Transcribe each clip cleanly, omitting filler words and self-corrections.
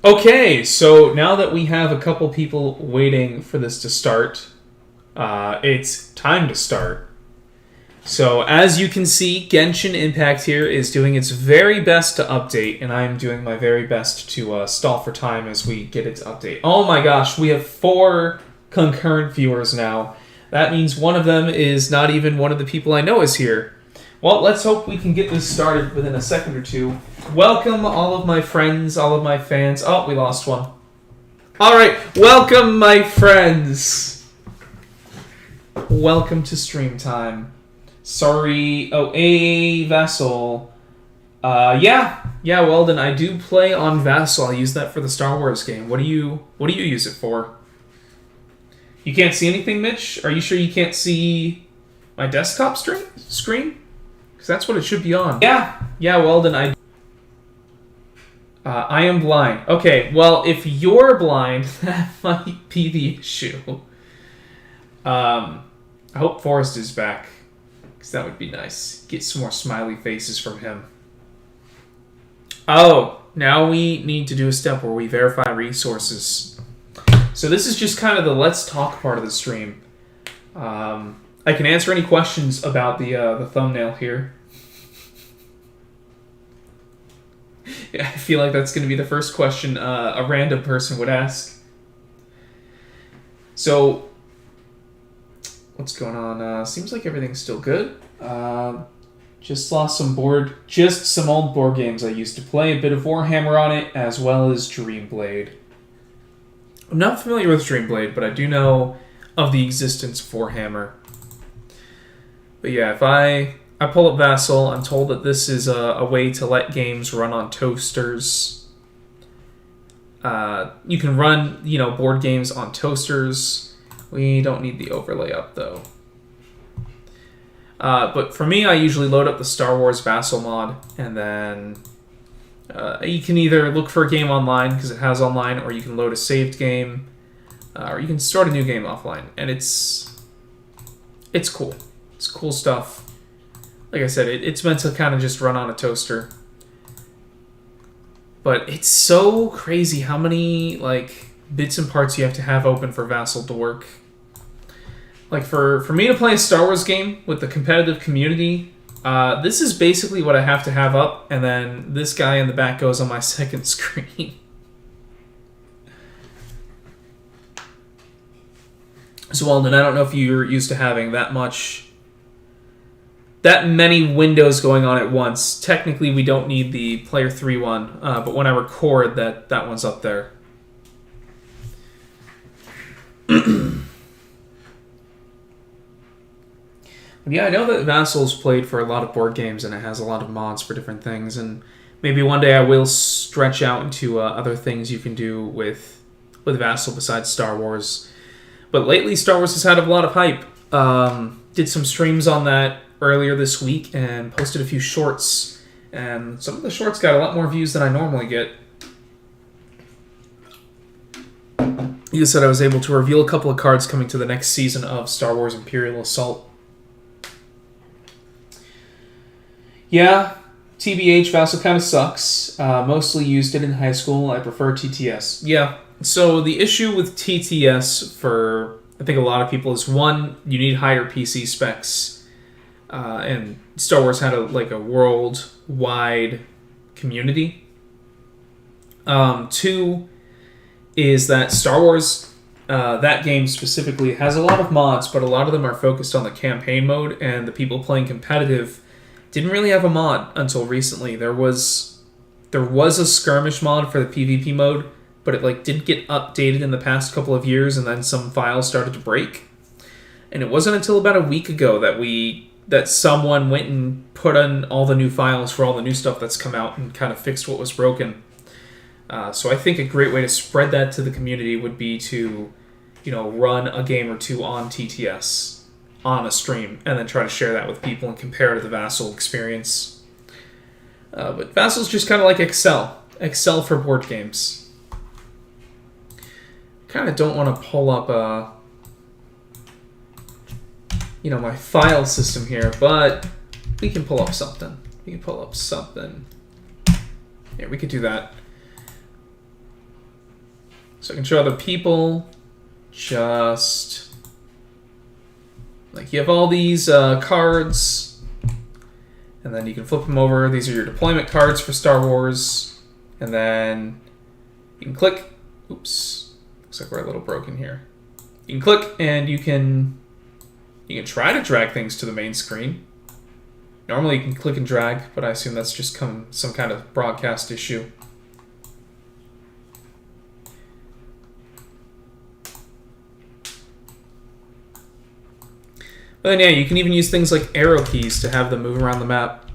Okay, so now that we have a couple people waiting for this to start, it's time to start. So as you can see, Genshin Impact here is doing its very best to update, and I'm doing my very best to stall for time as we get it to update. Oh my gosh, we have 4 concurrent viewers now. That means one of them is not even one of the people I know is here. Well, let's hope we can get this started within a second or two. Welcome all of my friends, all of my fans. Oh, we lost one. All right, welcome my friends. Welcome to stream time. Sorry. Oh, a Vassal. Yeah, Weldon, I do play on Vassal. I use that for the Star Wars game. What do you use it for? You can't see anything, Mitch? Are you sure you can't see my desktop screen? Because that's what it should be on. Yeah, Weldon, I am blind. Okay, well, if you're blind, that might be the issue. I hope Forrest is back, because that would be nice. Get some more smiley faces from him. Oh, now we need to do a step where we verify resources. So this is just kind of the let's talk part of the stream. I can answer any questions about the thumbnail here. Yeah, I feel like that's going to be the first question a random person would ask. So, what's going on? Seems like everything's still good. Just lost some old board games I used to play. A bit of Warhammer on it, as well as Dreamblade. I'm not familiar with Dreamblade, but I do know of the existence of Warhammer. But yeah, if I pull up Vassal, I'm told that this is a way to let games run on toasters. You can run, board games on toasters. We don't need the overlay up, though. But for me, I usually load up the Star Wars Vassal mod, and then you can either look for a game online, because it has online, or you can load a saved game, or you can start a new game offline. And it's cool. It's cool stuff. Like I said, it's meant to kind of just run on a toaster. But it's so crazy how many, bits and parts you have to have open for Vassal to work. Like, for me to play a Star Wars game with the competitive community, this is basically what I have to have up, and then this guy in the back goes on my second screen. So, Alden, I don't know if you're used to having that many windows going on at once. Technically, we don't need the Player 3 one, but when I record, that one's up there. Yeah, I know that Vassal's played for a lot of board games, and it has a lot of mods for different things, and maybe one day I will stretch out into other things you can do with Vassal besides Star Wars. But lately, Star Wars has had a lot of hype. Did some streams on that earlier this week and posted a few shorts, and some of the shorts got a lot more views than I normally get. You said I was able to reveal a couple of cards coming to the next season of Star Wars Imperial Assault. Yeah, TBH, Vassal kind of sucks. Mostly used it in high school. I prefer TTS. Yeah, so the issue with TTS for, I think, a lot of people is, one, you need higher PC specs. And Star Wars had a worldwide community. 2 is that Star Wars, that game specifically, has a lot of mods, but a lot of them are focused on the campaign mode, and the people playing competitive didn't really have a mod until recently. There was a skirmish mod for the PvP mode, but it didn't get updated in the past couple of years, and then some files started to break. And it wasn't until about a week ago that someone went and put in all the new files for all the new stuff that's come out and kind of fixed what was broken. So I think a great way to spread that to the community would be to, run a game or two on TTS on a stream, and then try to share that with people and compare to the Vassal experience. But Vassal's just kind of like Excel for board games. Kind of don't want to pull up my file system here, but we can pull up something. Yeah, we could do that. So I can show other people. Just like you have all these cards, and then you can flip them over. These are your deployment cards for Star Wars, and then you can click. Oops, looks like we're a little broken here. You can click, and you can try to drag things to the main screen. Normally you can click and drag, but I assume that's just some kind of broadcast issue. But then yeah, you can even use things like arrow keys to have them move around the map,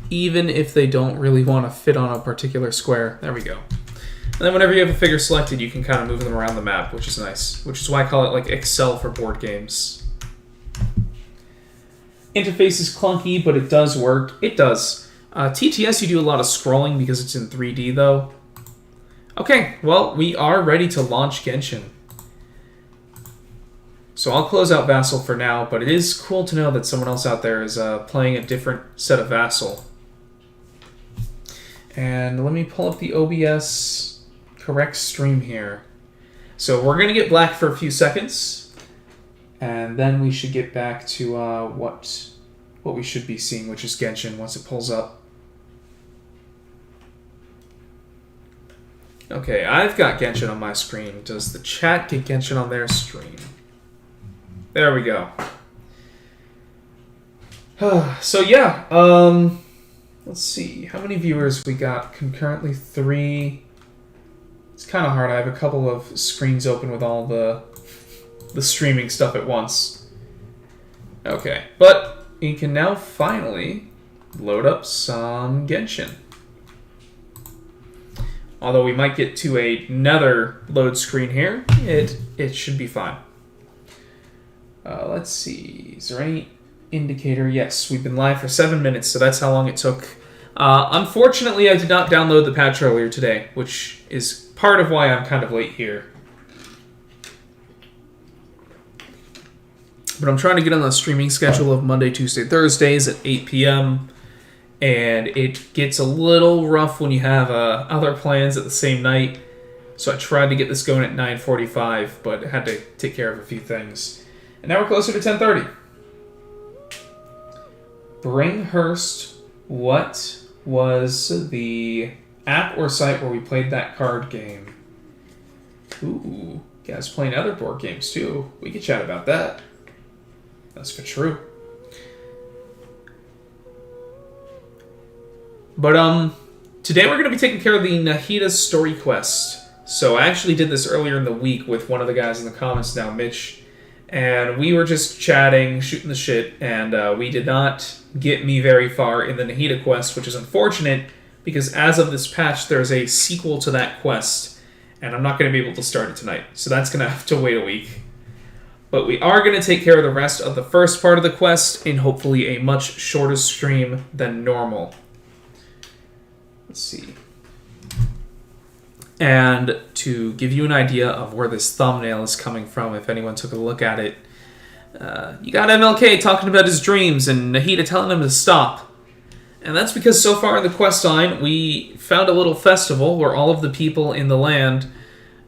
even if they don't really want to fit on a particular square. There we go. And then whenever you have a figure selected, you can kind of move them around the map, which is nice. Which is why I call it like Excel for board games. Interface is clunky, but it does work. It does. TTS, you do a lot of scrolling because it's in 3D, though. Okay, well, we are ready to launch Genshin. So I'll close out Vassal for now, but it is cool to know that someone else out there is playing a different set of Vassal. And let me pull up the OBS correct stream here. So we're going to get black for a few seconds, and then we should get back to what we should be seeing, which is Genshin, once it pulls up. Okay, I've got Genshin on my screen. Does the chat get Genshin on their stream? There we go. So yeah, let's see. How many viewers we got concurrently? 3. It's kind of hard. I have a couple of screens open with all the streaming stuff at once. Okay, but you can now finally load up some Genshin. Although we might get to another load screen here, it should be fine. Let's see. Is there any indicator? Yes, we've been live for 7 minutes, so that's how long it took. Unfortunately, I did not download the patch earlier today, which is part of why I'm kind of late here. But I'm trying to get on the streaming schedule of Monday, Tuesday, Thursdays at 8 p.m., and it gets a little rough when you have other plans at the same night. So I tried to get this going at 9:45, but I had to take care of a few things. And now we're closer to 10:30. Bringhurst, what was the app or site where we played that card game? Ooh, guys playing other board games too. We could chat about that. That's for true. But today we're going to be taking care of the Nahida story quest. So I actually did this earlier in the week with one of the guys in the comments now, Mitch. And we were just chatting, shooting the shit, and we did not get me very far in the Nahida quest, which is unfortunate, because as of this patch, there's a sequel to that quest, and I'm not going to be able to start it tonight. So that's going to have to wait a week. But we are going to take care of the rest of the first part of the quest in hopefully a much shorter stream than normal. Let's see. And to give you an idea of where this thumbnail is coming from, if anyone took a look at it, you got MLK talking about his dreams and Nahida telling him to stop. And that's because so far in the quest line, we found a little festival where all of the people in the land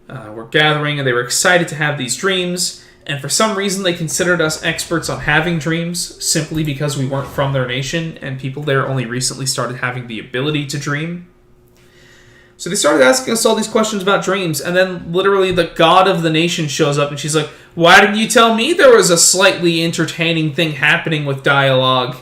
were gathering, and they were excited to have these dreams. And for some reason, they considered us experts on having dreams simply because we weren't from their nation, and people there only recently started having the ability to dream. So they started asking us all these questions about dreams, and then literally the god of the nation shows up, and she's like, "Why didn't you tell me there was a slightly entertaining thing happening with dialogue?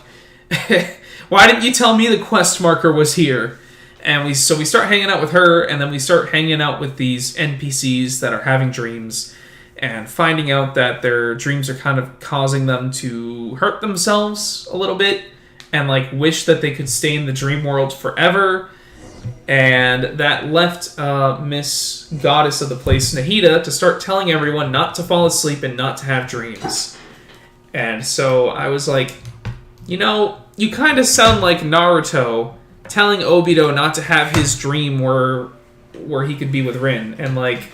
Why didn't you tell me the quest marker was here?" And we start hanging out with her, and then we start hanging out with these NPCs that are having dreams, and finding out that their dreams are kind of causing them to hurt themselves a little bit, and like wish that they could stay in the dream world forever. And that left Miss Goddess of the place, Nahida, to start telling everyone not to fall asleep and not to have dreams. And so I was like, you know, you kind of sound like Naruto telling Obito not to have his dream where he could be with Rin. And like,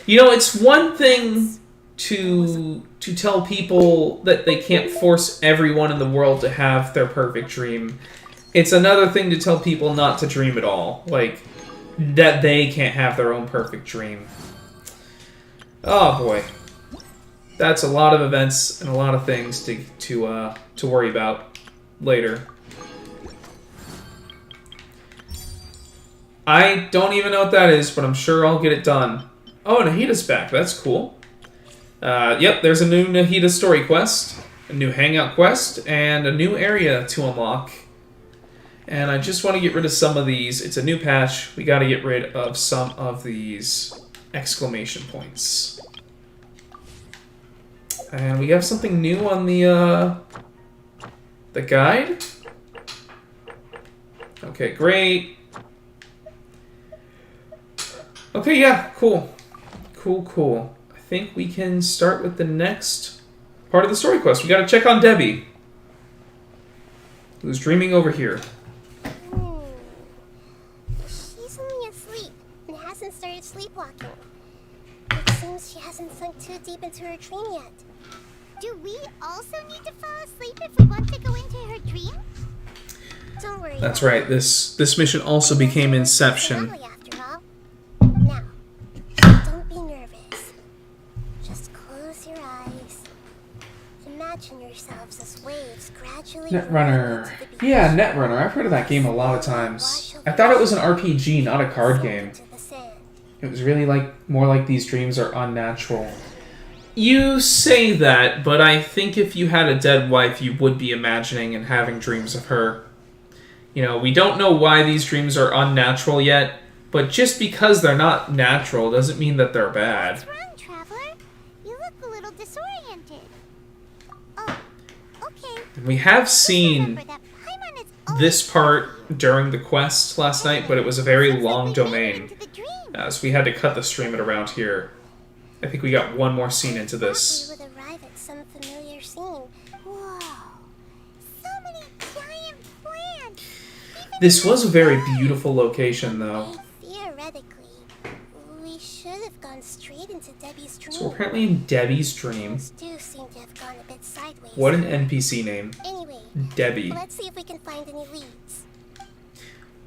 you know, it's one thing to tell people that they can't force everyone in the world to have their perfect dream. It's another thing to tell people not to dream at all. Like, that they can't have their own perfect dream. Oh boy. That's a lot of events and a lot of things to worry about later. I don't even know what that is, but I'm sure I'll get it done. Oh, Nahida's back. That's cool. Yep, there's a new Nahida story quest, a new hangout quest, and a new area to unlock. And I just want to get rid of some of these. It's a new patch. We got to get rid of some of these exclamation points. And we have something new on the guide. Okay, great. Okay, yeah, cool. Cool. I think we can start with the next part of the story quest. We gotta check on Debbie, who's dreaming over here. She's only asleep and hasn't started sleepwalking. It seems she hasn't sunk too deep into her dream yet. Do we also need to fall asleep if we want to go into her dream? Don't worry. That's right. This mission also became Inception. After all. Now, don't be nervous. Just close your eyes. Imagine yourselves as waves gradually. Netrunner. Yeah, Netrunner. I've heard of that game a lot of times. I thought it was an RPG, not a card game. It was really more like these dreams are unnatural. You say that, but I think if you had a dead wife, you would be imagining and having dreams of her. You know, we don't know why these dreams are unnatural yet, but just because they're not natural doesn't mean that they're bad. What's wrong, Traveler? You look a little disoriented. Oh, okay. We have seen this part during the quest last night, but it was a very long domain, so we had to cut the stream at around here. I think we got one more scene into this. We would arrive at some familiar scene. Whoa! So many giant plants. This was a very beautiful location, though. Theoretically, we should have gone straight into Debbie's dream. So we're apparently in Debbie's dream. Things do seem to have gone a bit sideways. What an NPC name. Anyway, Debbie. let's see if we can find any leads.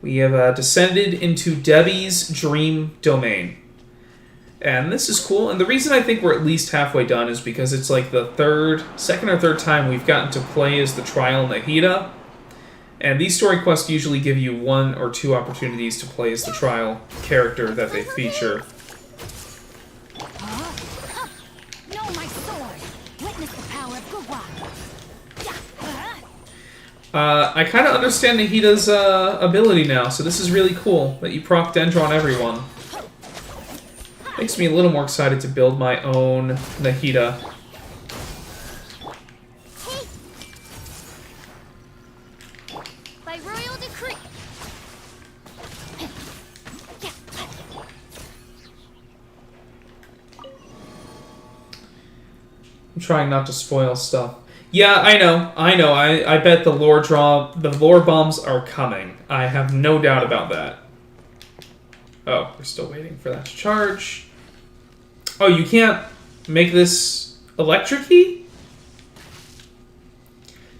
We have descended into Debbie's dream domain. And this is cool, and the reason I think we're at least halfway done is because it's like the second or third time we've gotten to play as the Trial Nahida. And these story quests usually give you 1 or 2 opportunities to play as the Trial character that they feature. Know my sword. Witness the power of Gugwa. I kind of understand Nahida's ability now, so this is really cool that you proc Dendro on everyone. Makes me a little more excited to build my own Nahida. Hey! By royal decree. I'm trying not to spoil stuff. Yeah, I know. I bet the lore bombs are coming. I have no doubt about that. Oh, we're still waiting for that to charge. Oh, you can't make this electric-y?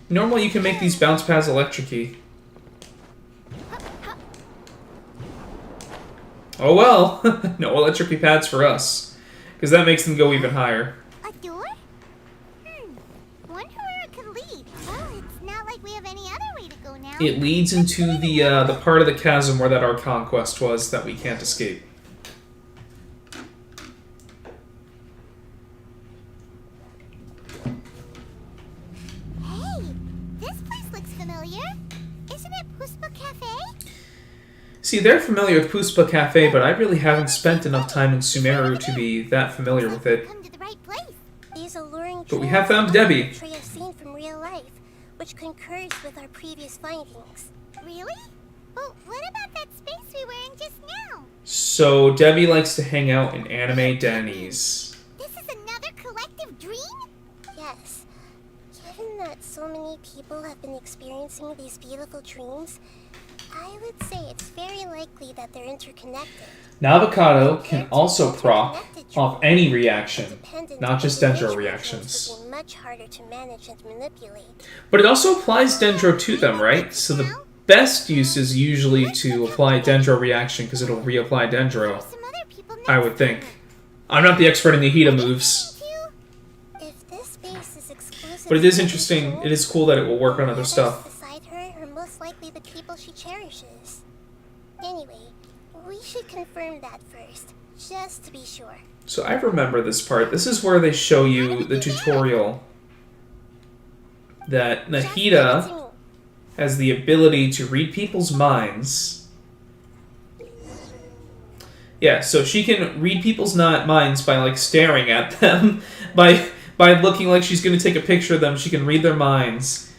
Normally you can make these bounce pads electric-y. Oh well, no electric-y pads for us. Because that makes them go even higher. A door? Wonder where it could lead. Well, it's not like we have any other way to go now. It leads into the part of the chasm where that Archon quest was that we can't escape. Hey, this place looks familiar. Isn't it Puspa Cafe? See, they're familiar with Puspa Cafe, but I really haven't spent enough time in Sumeru to be that familiar with it. Come to the right place. These alluring But we have found Debbie. portray a scene from real life, which concurs with our previous findings. Really? Well, what about that space we were in just now? So, Debbie likes to hang out in anime Denny's. This is another collective dream? Yes. Given that so many people have been experiencing these beautiful dreams, I would say it's very likely that they're interconnected. Navocado can also proc off any reaction, not just Dendro reactions. Would be much harder to manage and manipulate. But it also applies Dendro to them, right? So the best use is usually to apply Dendro reaction because it'll reapply Dendro, Some other people I next would think. time. I'm not the expert in Nahida moves. If this space is exclusive, But it is interesting. It is cool that it will work on other stuff. Beside her are most likely the people she cherishes. Anyway, we should confirm that first, just to be sure. So I remember this part. This is where they show you the tutorial that Nahida has the ability to read people's minds. Yeah, so she can read people's minds by like staring at them, by looking like she's going to take a picture of them. She can read their minds.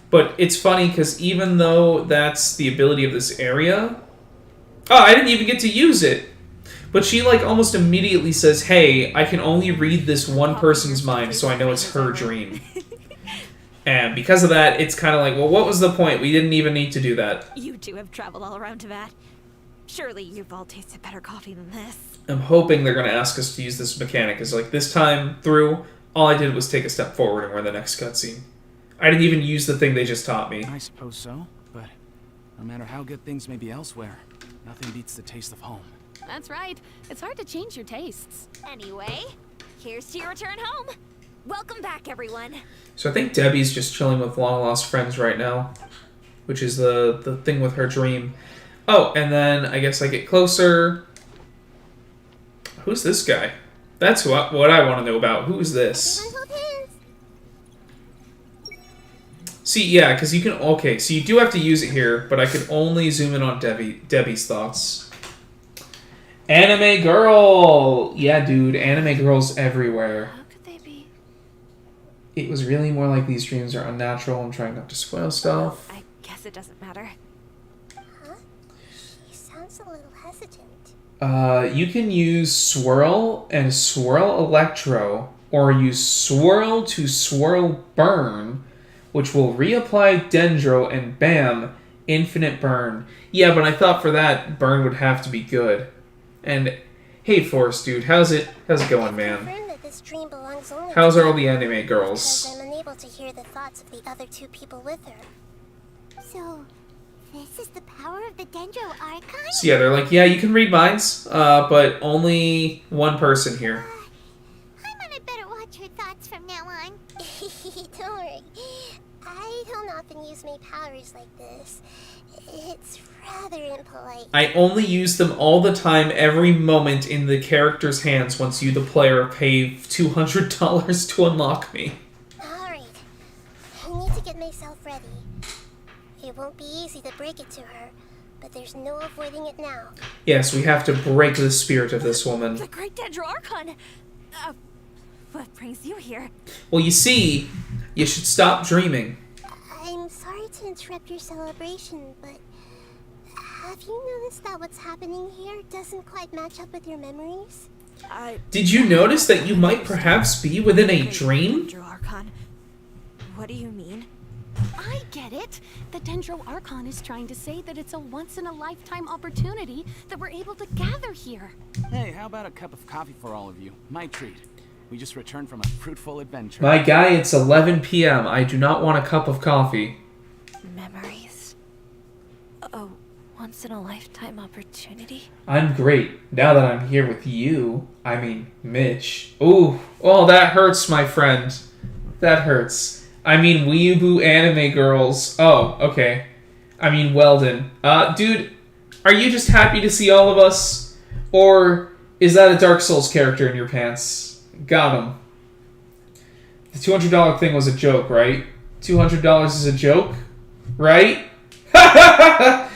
But it's funny because even though that's the ability of this area, oh, I didn't even get to use it. But she like almost immediately says, "Hey, I can only read this one person's mind, so I know it's her dream." And because of that, it's kind of like, well, what was the point? We didn't even need to do that. You two have traveled all around Tibet. Surely you've all tasted better coffee than this. I'm hoping they're going to ask us to use this mechanic, because like this time through, all I did was take a step forward and we're in the next cutscene. I didn't even use the thing they just taught me. I suppose so, but no matter how good things may be elsewhere, nothing beats the taste of home. That's right. It's hard to change your tastes. Anyway, here's to your return home. Welcome back, everyone. So I think Debbie's just chilling with long-lost friends right now, which is the thing with her dream. Oh, and then I guess I get closer. Who's this guy? That's what I want to know about. Who is this? Everyone hold hands. See, yeah, because you can... Okay, so you do have to use it here, but I could only zoom in on Debbie's thoughts. Anime girl! Yeah, dude, anime girls everywhere. How could they be? It was really more like these dreams are unnatural. I'm trying not to spoil stuff. I guess it doesn't matter. Huh? She sounds a little hesitant. You can use swirl and swirl electro, or use swirl to swirl burn, which will reapply dendro and bam, infinite burn. Yeah, but I thought for that, burn would have to be good. And hey, Forrest, dude, how's it going, man? Confirm that this dream belongs only How's to all her, the anime girls? because I'm unable to hear the thoughts of the other two people with her. So, this is the power of the Dendro-Archon? So yeah, they're like, yeah, you can read minds, but only one person here. I better watch her thoughts from now on. Don't worry. I don't often use my powers like this. It's rather impolite. I only use them all the time, every moment in the character's hands once you, the player, pay $200 to unlock me. Alright. I need to get myself ready. It won't be easy to break it to her, but there's no avoiding it now. Yes, we have to break the spirit of this woman. The great Dendro-Archon! What brings you here? Well, you see, you should stop dreaming. I'm sorry to interrupt your celebration, but have you noticed that what's happening here doesn't quite match up with your memories? Did you notice that you might perhaps be within a dream? Dendro-Archon. What do you mean? I get it. The Dendro-Archon is trying to say that it's a once-in-a-lifetime opportunity that we're able to gather here. Hey, how about a cup of coffee for all of you? My treat. We just returned from a fruitful adventure. My guy, it's 11 p.m. I do not want a cup of coffee. Memories. A once-in-a-lifetime opportunity? I'm great. Now that I'm here with you, I mean, Mitch. Ooh, oh, that hurts, my friend. That hurts. I mean, weeaboo anime girls. Oh, okay. I mean, Weldon. Dude, are you just happy to see all of us? Or is that a Dark Souls character in your pants? Got him. The $200 thing was a joke, right? $200 is a joke? Right? I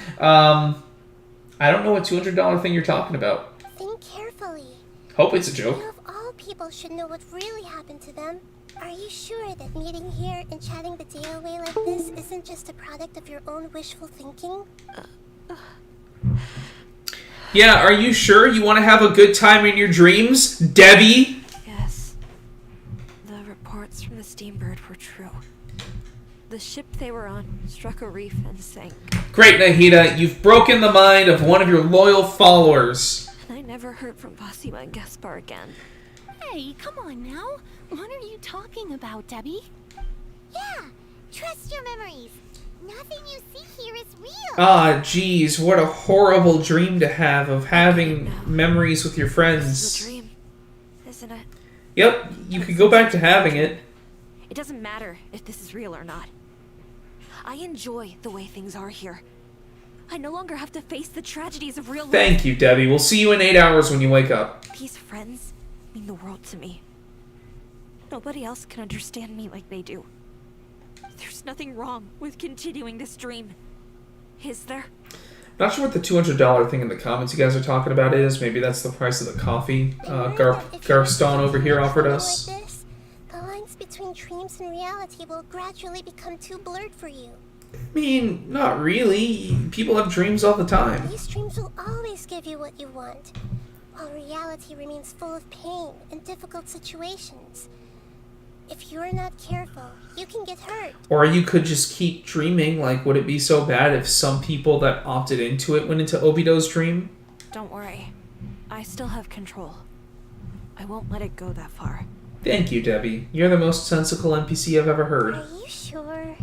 don't know what $200 thing you're talking about. Think carefully. Hope it's a joke. You of all people should know what really happened to them. Are you sure that meeting here and chatting the day away like this isn't just a product of your own wishful thinking? Yeah, are you sure you want to have a good time in your dreams, Debbie? Yes. The reports from the Steambird were true. The ship they were on struck a reef and sank. Great, Nahida. You've broken the mind of one of your loyal followers. And I never heard from Basima and Gaspar again. Hey, come on now. What are you talking about, Debbie? Yeah, trust your memories. Nothing you see here is real. Ah, geez, what a horrible dream to have of having memories with your This is a friends. dream. Yep, you could go back to having it. It doesn't matter if this is real or not. I enjoy the way things are here. I no longer have to face the tragedies of real life. Thank you, Debbie. We'll see you in 8 hours when you wake up. These friends mean the world to me. Nobody else can understand me like they do. There's nothing wrong with continuing this dream. Is there? Not sure what the $200 thing in the comments you guys are talking about is. Maybe that's the price of the coffee Garston over here offered us. Like this, the lines between dreams and reality will gradually become too blurred for you. I mean, not really. People have dreams all the time. These dreams will always give you what you want, while reality remains full of pain and difficult situations. If you're not careful, you can get hurt. Or you could just keep dreaming. Like, would it be so bad if some people that opted into it went into Obito's dream? Don't worry. I still have control. I won't let it go that far. Thank you, Debbie. You're the most sensible NPC I've ever heard. Are you sure?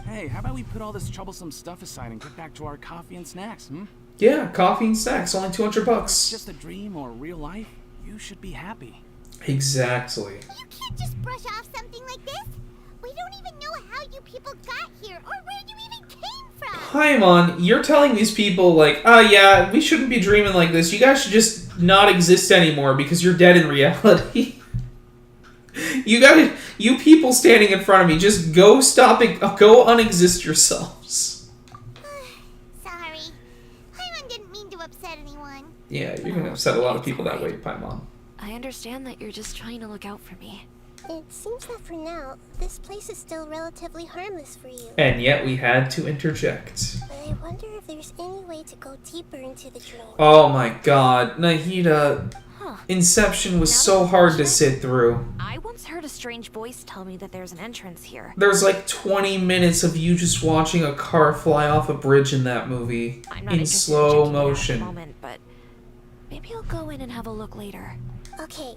Hey, how about we put all this troublesome stuff aside and get back to our coffee and snacks, hmm? Yeah, coffee and snacks, only $200. It's just a dream or real life. You should be happy. Exactly. You can't just brush off something like this. We don't even know how you people got here or where you even came from. Paimon, you're telling these people, like, oh yeah, we shouldn't be dreaming like this. You guys should just not exist anymore because you're dead in reality. You people standing in front of me, just go stop it, go unexist yourselves. Sorry. Paimon didn't mean to upset anyone. Yeah, you're gonna upset a lot of people that way, Paimon. I understand that you're just trying to look out for me. It seems that for now, this place is still relatively harmless for you. And yet we had to interject. But I wonder if there's any way to go deeper into the dream. Oh my god, Nahida. Huh. Inception was so hard to sit through. I once heard a strange voice tell me that there's an entrance here. There's like 20 minutes of you just watching a car fly off a bridge in that movie. I'm not In interested slow in checking it out at the motion. moment, but maybe I'll go in and have a look later. Okay.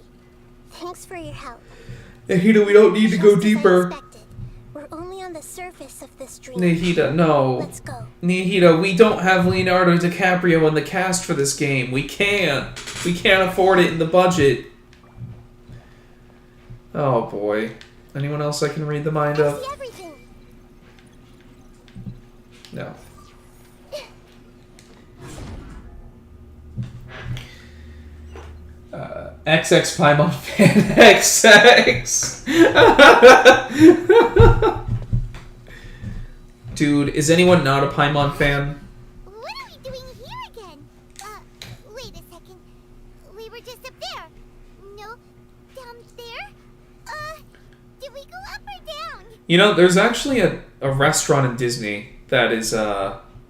Thanks for your help. Nahida, we don't need to go Just as I deeper. expected, we're only on the surface of this dream. Nahida, no. Let's go. Nahida, we don't have Leonardo DiCaprio in the cast for this game. We can't. We can't afford it in the budget. Oh boy. Anyone else I can read the mind I of? see everything. No. XX Paimon fan XX. Dude, is anyone not a Paimon fan? What are we doing here again? Wait a second. We were just up there. No, down there? Did we go up or down? You know, there's actually a restaurant in Disney that is,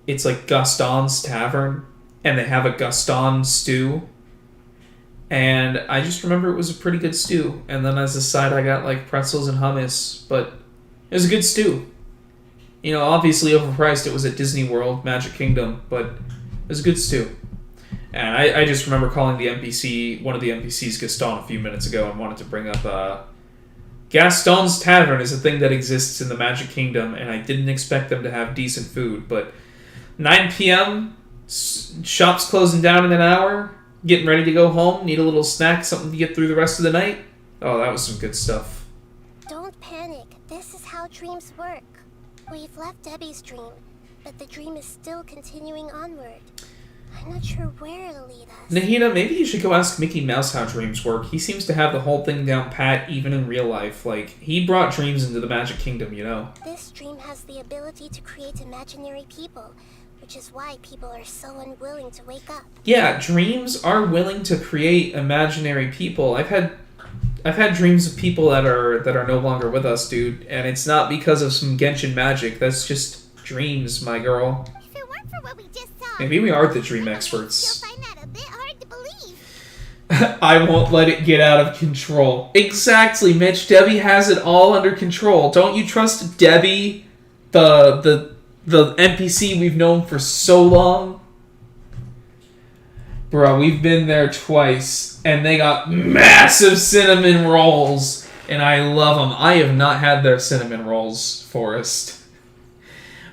it's like Gaston's Tavern, and they have a Gaston stew. And I just remember it was a pretty good stew. And then as a side, I got like pretzels and hummus, but it was a good stew. You know, obviously overpriced. It was at Disney World, Magic Kingdom, but it was a good stew. And I just remember calling the NPC, one of the NPCs, Gaston, a few minutes ago and wanted to bring up, Gaston's Tavern is a thing that exists in the Magic Kingdom, and I didn't expect them to have decent food, but 9 p.m., shops closing down in an hour, getting ready to go home, need a little snack, something to get through the rest of the night. Oh, that was some good stuff. Don't panic. This is how dreams work. We've left Debbie's dream, but the dream is still continuing onward. I'm not sure where it'll lead us. Nahida, maybe you should go ask Mickey Mouse how dreams work. He seems to have the whole thing down pat, even in real life. Like, he brought dreams into the Magic Kingdom, you know? This dream has the ability to create imaginary people, which is why people are so unwilling to wake up. Yeah, dreams are willing to create imaginary people. I've had dreams of people that are no longer with us, dude, and it's not because of some Genshin magic. That's just dreams, my girl. If it weren't for what we just saw, Maybe we are the dream experts. you'll find that a bit hard to believe. I won't let it get out of control. Exactly, Mitch. Debbie has it all under control. Don't you trust Debbie, the NPC we've known for so long? Bro, we've been there twice, and they got massive cinnamon rolls, and I love them. I have not had their cinnamon rolls, Forrest.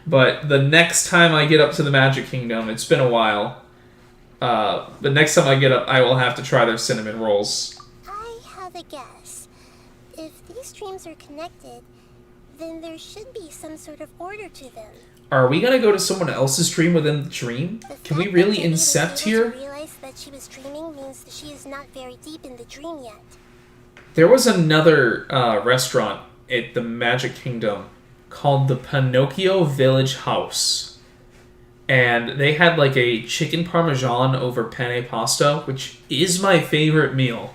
But the next time I get up to the Magic Kingdom, it's been a while, the next time I get up, I will have to try their cinnamon rolls. I have a guess. If these streams are connected, then there should be some sort of order to them. Are we gonna go to someone else's dream within the dream? Can we really incept here? Realize that she was dreaming means that she is not very deep in the dream yet. There was another restaurant at the Magic Kingdom called the Pinocchio Village House. And they had like a chicken parmesan over penne pasta, which is my favorite meal.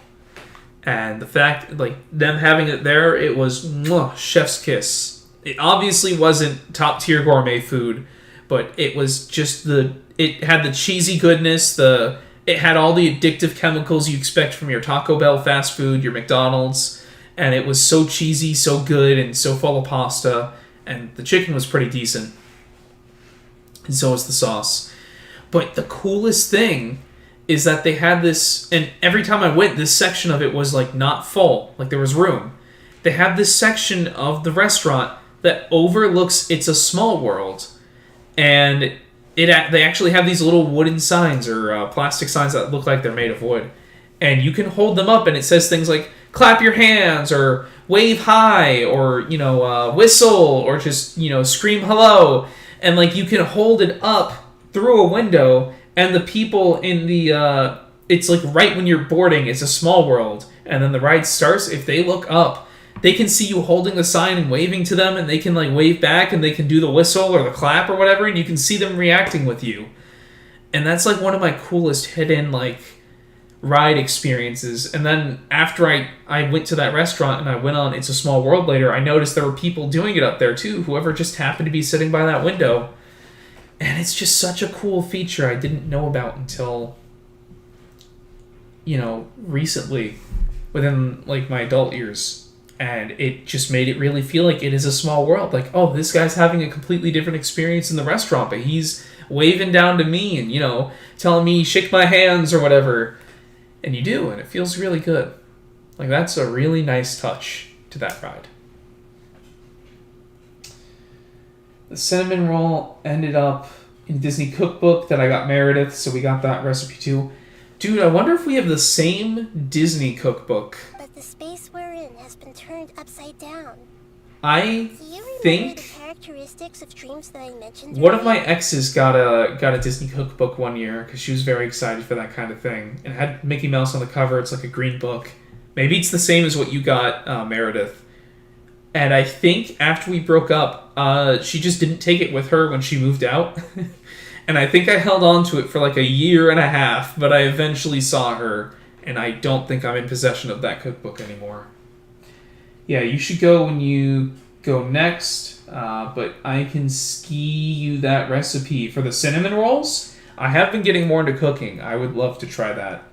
And the fact, like, them having it there, it was chef's kiss. It obviously wasn't top tier gourmet food, but it was just it had the cheesy goodness, it had all the addictive chemicals you expect from your Taco Bell fast food, your McDonald's, and it was so cheesy, so good, and so full of pasta, and the chicken was pretty decent. And so was the sauce. But the coolest thing is that they had this, and every time I went, this section of it was like not full, like there was room. They have this section of the restaurant that overlooks It's a Small World, and they actually have these little wooden signs or plastic signs that look like they're made of wood, and you can hold them up, and it says things like "clap your hands" or "wave high" or whistle or just scream hello, and like you can hold it up through a window. And the people in the, it's like right when you're boarding, It's a Small World. And then the ride starts. If they look up, they can see you holding the sign and waving to them. And they can like wave back and they can do the whistle or the clap or whatever. And you can see them reacting with you. And that's like one of my coolest hidden like ride experiences. And then after I went to that restaurant and I went on It's a Small World later, I noticed there were people doing it up there too. Whoever just happened to be sitting by that window. And it's just such a cool feature I didn't know about until, recently, within, like, my adult years. And it just made it really feel like it is a small world. Like, oh, this guy's having a completely different experience in the restaurant, but he's waving down to me and, telling me, shake my hands or whatever. And you do, and it feels really good. Like, that's a really nice touch to that ride. The cinnamon roll ended up in Disney Cookbook that I got Meredith, so we got that recipe too. Dude, I wonder if we have the same Disney Cookbook. But the space we're in has been turned upside down. I Do you remember think the characteristics of dreams that I mentioned? one of my exes got a Disney Cookbook one year because she was very excited for that kind of thing. And it had Mickey Mouse on the cover. It's like a green book. Maybe it's the same as what you got, Meredith. And I think after we broke up, she just didn't take it with her when she moved out. And I think I held on to it for like a year and a half, but I eventually saw her, and I don't think I'm in possession of that cookbook anymore. Yeah, you should go when you go next, but I can ski you that recipe. For the cinnamon rolls, I have been getting more into cooking. I would love to try that.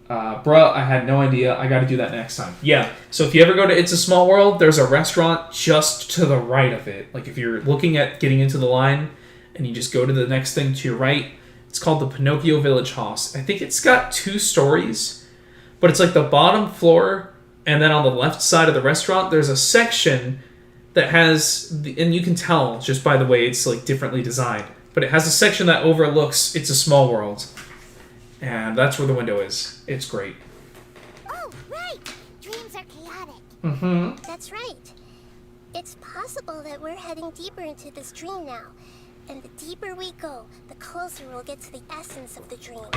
Bruh, I had no idea. I gotta do that next time. Yeah, so if you ever go to It's a Small World, there's a restaurant just to the right of it. Like, if you're looking at getting into the line, and you just go to the next thing to your right, it's called the Pinocchio Village House. I think it's got 2 stories, but it's like the bottom floor, and then on the left side of the restaurant, there's a section that has, and you can tell just by the way it's like differently designed, but it has a section that overlooks It's a Small World. And that's where the window is. It's great. Oh, right! Dreams are chaotic. Mm-hmm. That's right. It's possible that we're heading deeper into this dream now. And the deeper we go, the closer we'll get to the essence of the dream.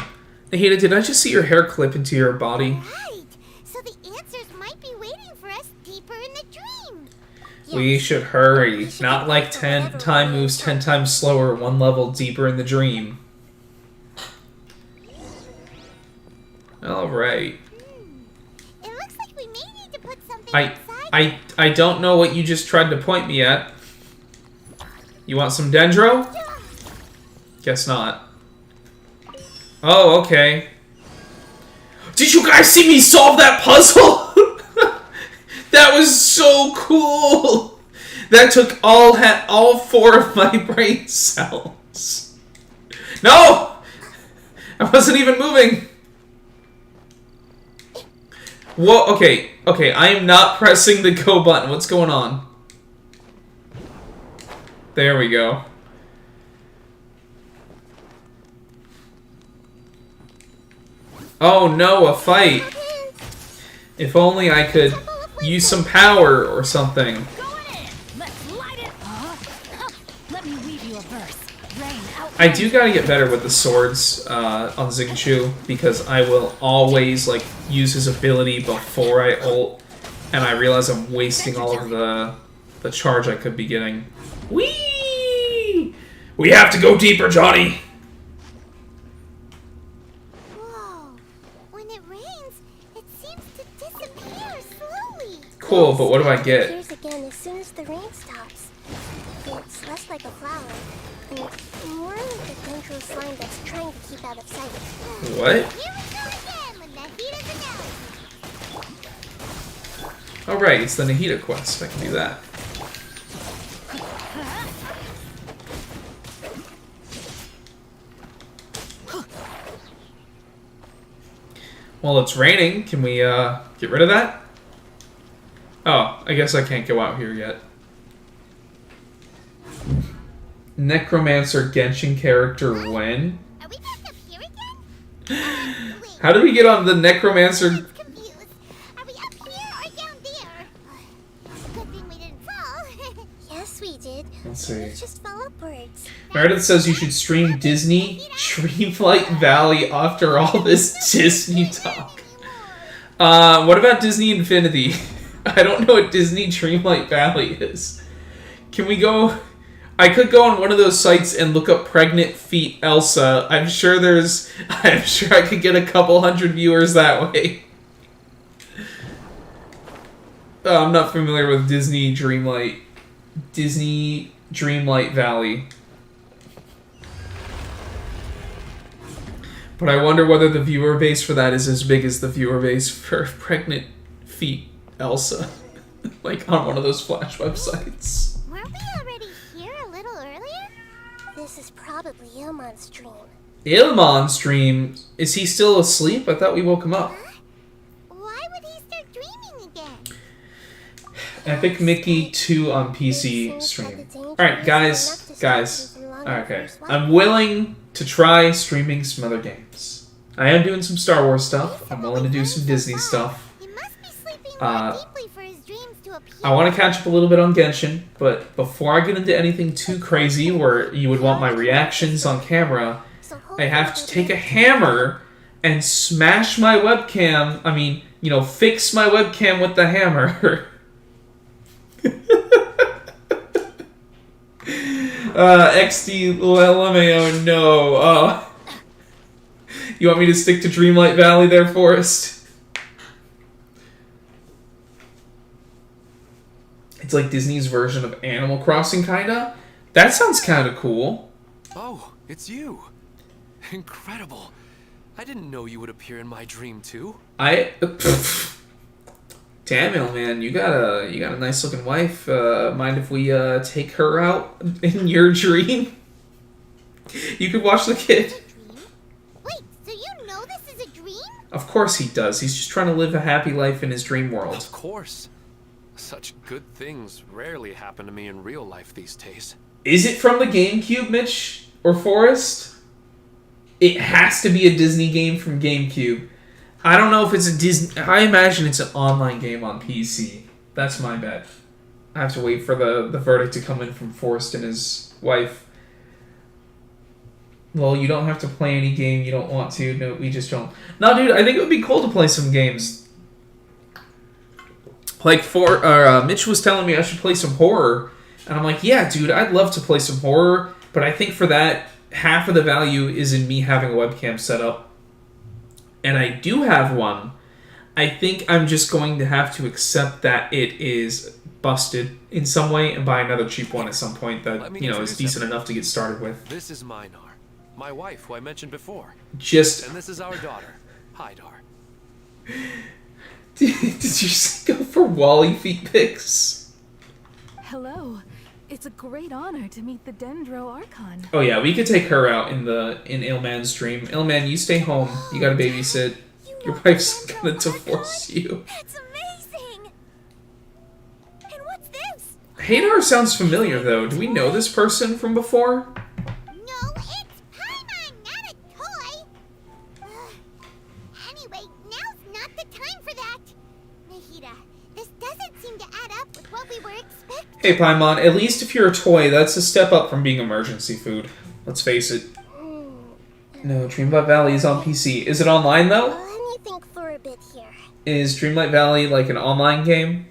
Nahida, did I just see your hair clip into your body? Right! So the answers might be waiting for us deeper in the dream. We Yes. should hurry. We should Not get like back to 10 whatever time we're moves in 10 times slower, 1 level deeper in the dream. Alright. It looks like we may need to put something inside. I don't know what you just tried to point me at. You want some dendro? Guess not. Oh, okay. Did you guys see me solve that puzzle? That was so cool. That took all 4 of my brain cells. No! I wasn't even moving. Whoa, okay, I am not pressing the go button. What's going on? There we go. Oh no, a fight. If only I could use some power or something. Going in. Let's light it. Let me weave you a verse. Rain out. I do gotta get better with the swords on Xingqiu, because I will always like use his ability before I ult, and I realize I'm wasting all of the charge I could be getting. Whee! We have to go deeper, Johnny! Whoa. When it rains, it seems to disappear slowly. Cool, but what do I It get? appears again as soon as the rain stops. It's less like a flower, and more like a dendro slime that's trying to keep out of sight. What? Here we go again with Nahida's analogy. Oh right, it's the Nahida quest. I can do that. Well, it's raining. Can we get rid of that? Oh, I guess I can't go out here yet. Necromancer Genshin character when? Are we back up here again? Wait. How did we get on the Necromancer? I'm confused. Are we up here or down there? Good thing we didn't fall. Yes, we did. Let's see. We just fell upwards. Meredith says you should stream Disney Dreamlight Valley after all this Disney talk. What about Disney Infinity? I don't know what Disney Dreamlight Valley is. Can we go... I could go on one of those sites and look up pregnant feet Elsa. I'm sure I could get a couple hundred viewers that way. I'm not familiar with Disney Dreamlight Valley. But I wonder whether the viewer base for that is as big as the viewer base for pregnant feet Elsa. Like on one of those Flash websites. Weren't we already here a little earlier? This is probably Ilmon's dream. Ilmon's dream? Is he still asleep? I thought we woke him up. Huh? Why would he start dreaming again? Epic Mickey 2 on PC stream. Alright, guys. Okay. I'm willing to try streaming some other games. I am doing some Star Wars stuff. I'm willing to do some Disney stuff. He must be sleeping more deeply for his dreams to appear. I want to catch up a little bit on Genshin, but before I get into anything too crazy where you would want my reactions on camera, I have to take a hammer and smash my webcam. I mean, you know, fix my webcam with the hammer. XD LMAO, no. You want me to stick to Dreamlight Valley there, Forrest? It's like Disney's version of Animal Crossing, kinda? That sounds kinda cool. Oh, it's you. Incredible. I didn't know you would appear in my dream too. Damn it, man, you got a nice looking wife. Mind if we take her out in your dream? You could watch the kid. Wait, so you know this is a dream? Of course he does. He's just trying to live a happy life in his dream world. Of course. Such good things rarely happen to me in real life these days. Is it from the GameCube, Mitch or Forrest? It has to be a Disney game from GameCube. I don't know if it's a Disney... I imagine it's an online game on PC. That's my bet. I have to wait for the verdict to come in from Forrest and his wife. Well, you don't have to play any game you don't want to. No, we just don't. No, dude, I think it would be cool to play some games. Like, Mitch was telling me I should play some horror. And I'm like, yeah, dude, I'd love to play some horror. But I think for that, half of the value is in me having a webcam set up. And I do have one. I think I'm just going to have to accept that it is busted in some way and buy another cheap one at some point that, you know, is decent enough to get started with. This is Minar, my wife, who I mentioned before. And this is our daughter, Hydar. Did you just go for Wally feet pics? Hello. It's a great honor to meet the best-Archon. Oh yeah, we could take her out in Ilman's dream. Ilman, you stay home. You gotta babysit. Your wife's gonna divorce you. That's amazing! And what's this? Hadar sounds familiar though. Do we know this person from before? No, it's Paimon, not a toy. Anyway, now's not the time for that. Hey, Paimon, at least if you're a toy, that's a step up from being emergency food. Let's face it. No, Dreamlight Valley is on PC. Is it online, though? Let me think for a bit here. Is Dreamlight Valley like an online game?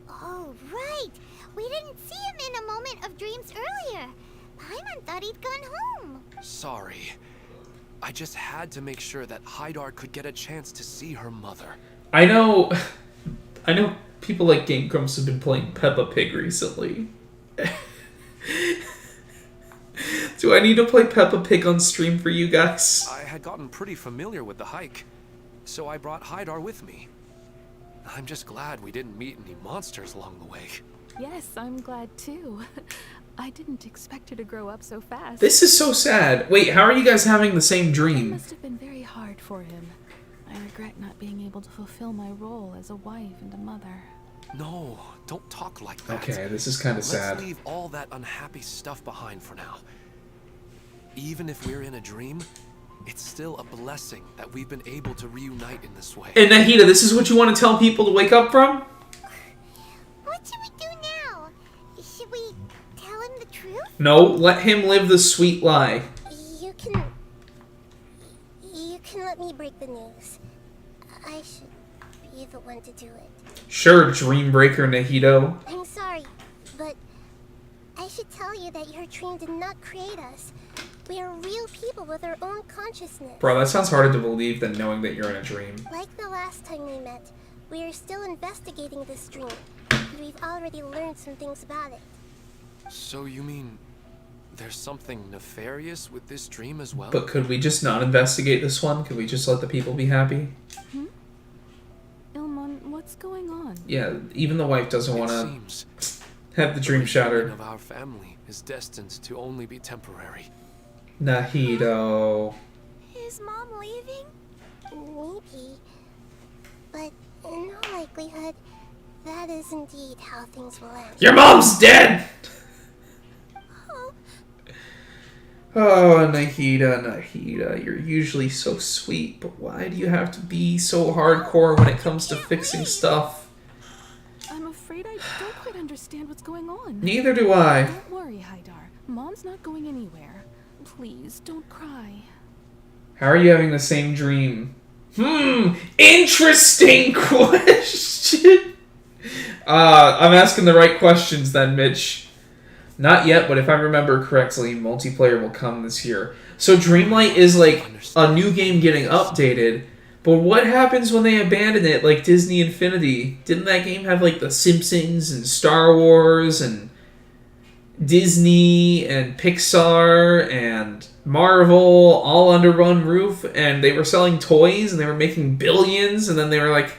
Oh, right. We didn't see him in a moment of dreams earlier. Paimon thought he'd gone home. Sorry. I just had to make sure that Haidar could get a chance to see her mother. I know people like Game Grumps have been playing Peppa Pig recently. Do I need to play Peppa Pig on stream for you guys? I had gotten pretty familiar with the hike, so I brought Haidar with me. I'm just glad we didn't meet any monsters along the way. Yes, I'm glad too. I didn't expect her to grow up so fast. This is so sad. Wait, how are you guys having the same It dream? must have been very hard for him. I regret not being able to fulfill my role as a wife and a mother. No, don't talk like that. Okay, this is kind of sad. Let's leave all that unhappy stuff behind for now. Even if we're in a dream, it's still a blessing that we've been able to reunite in this way. And Nahida, this is what you want to tell people to wake up from? What should we do now? Should we tell him the truth? No, let him live the sweet lie. You can let me break the news. I should be the one to do it. Sure, Dreambreaker Nahida. I'm sorry, but I should tell you that your dream did not create us. We are real people with our own consciousness. Bro, that sounds harder to believe than knowing that you're in a dream. Like the last time we met, we are still investigating this dream. And we've already learned some things about it. So you mean there's something nefarious with this dream as well? But could we just not investigate this one? Could we just let the people be happy? Ilmon, what's going on? Yeah, even the wife doesn't want to seems have the dream the shattered. reunion of our family is destined to only be temporary. Nahida. Is Mom leaving? Maybe. But in all likelihood, that is indeed how things will end. Your mom's dead! Oh, Nahida, you're usually so sweet, but why do you have to be so hardcore when it comes to fixing stuff? I'm afraid I don't quite understand what's going on. Neither do I. Don't worry, Haidar. Mom's not going anywhere. Please, don't cry. How are you having the same dream? Interesting question! I'm asking the right questions then, Mitch. Not yet, but if I remember correctly, multiplayer will come this year. So Dreamlight is like a new game getting updated, but what happens when they abandon it like Disney Infinity? Didn't that game have like The Simpsons and Star Wars and Disney and Pixar and Marvel all under one roof, and they were selling toys and they were making billions, and then they were like,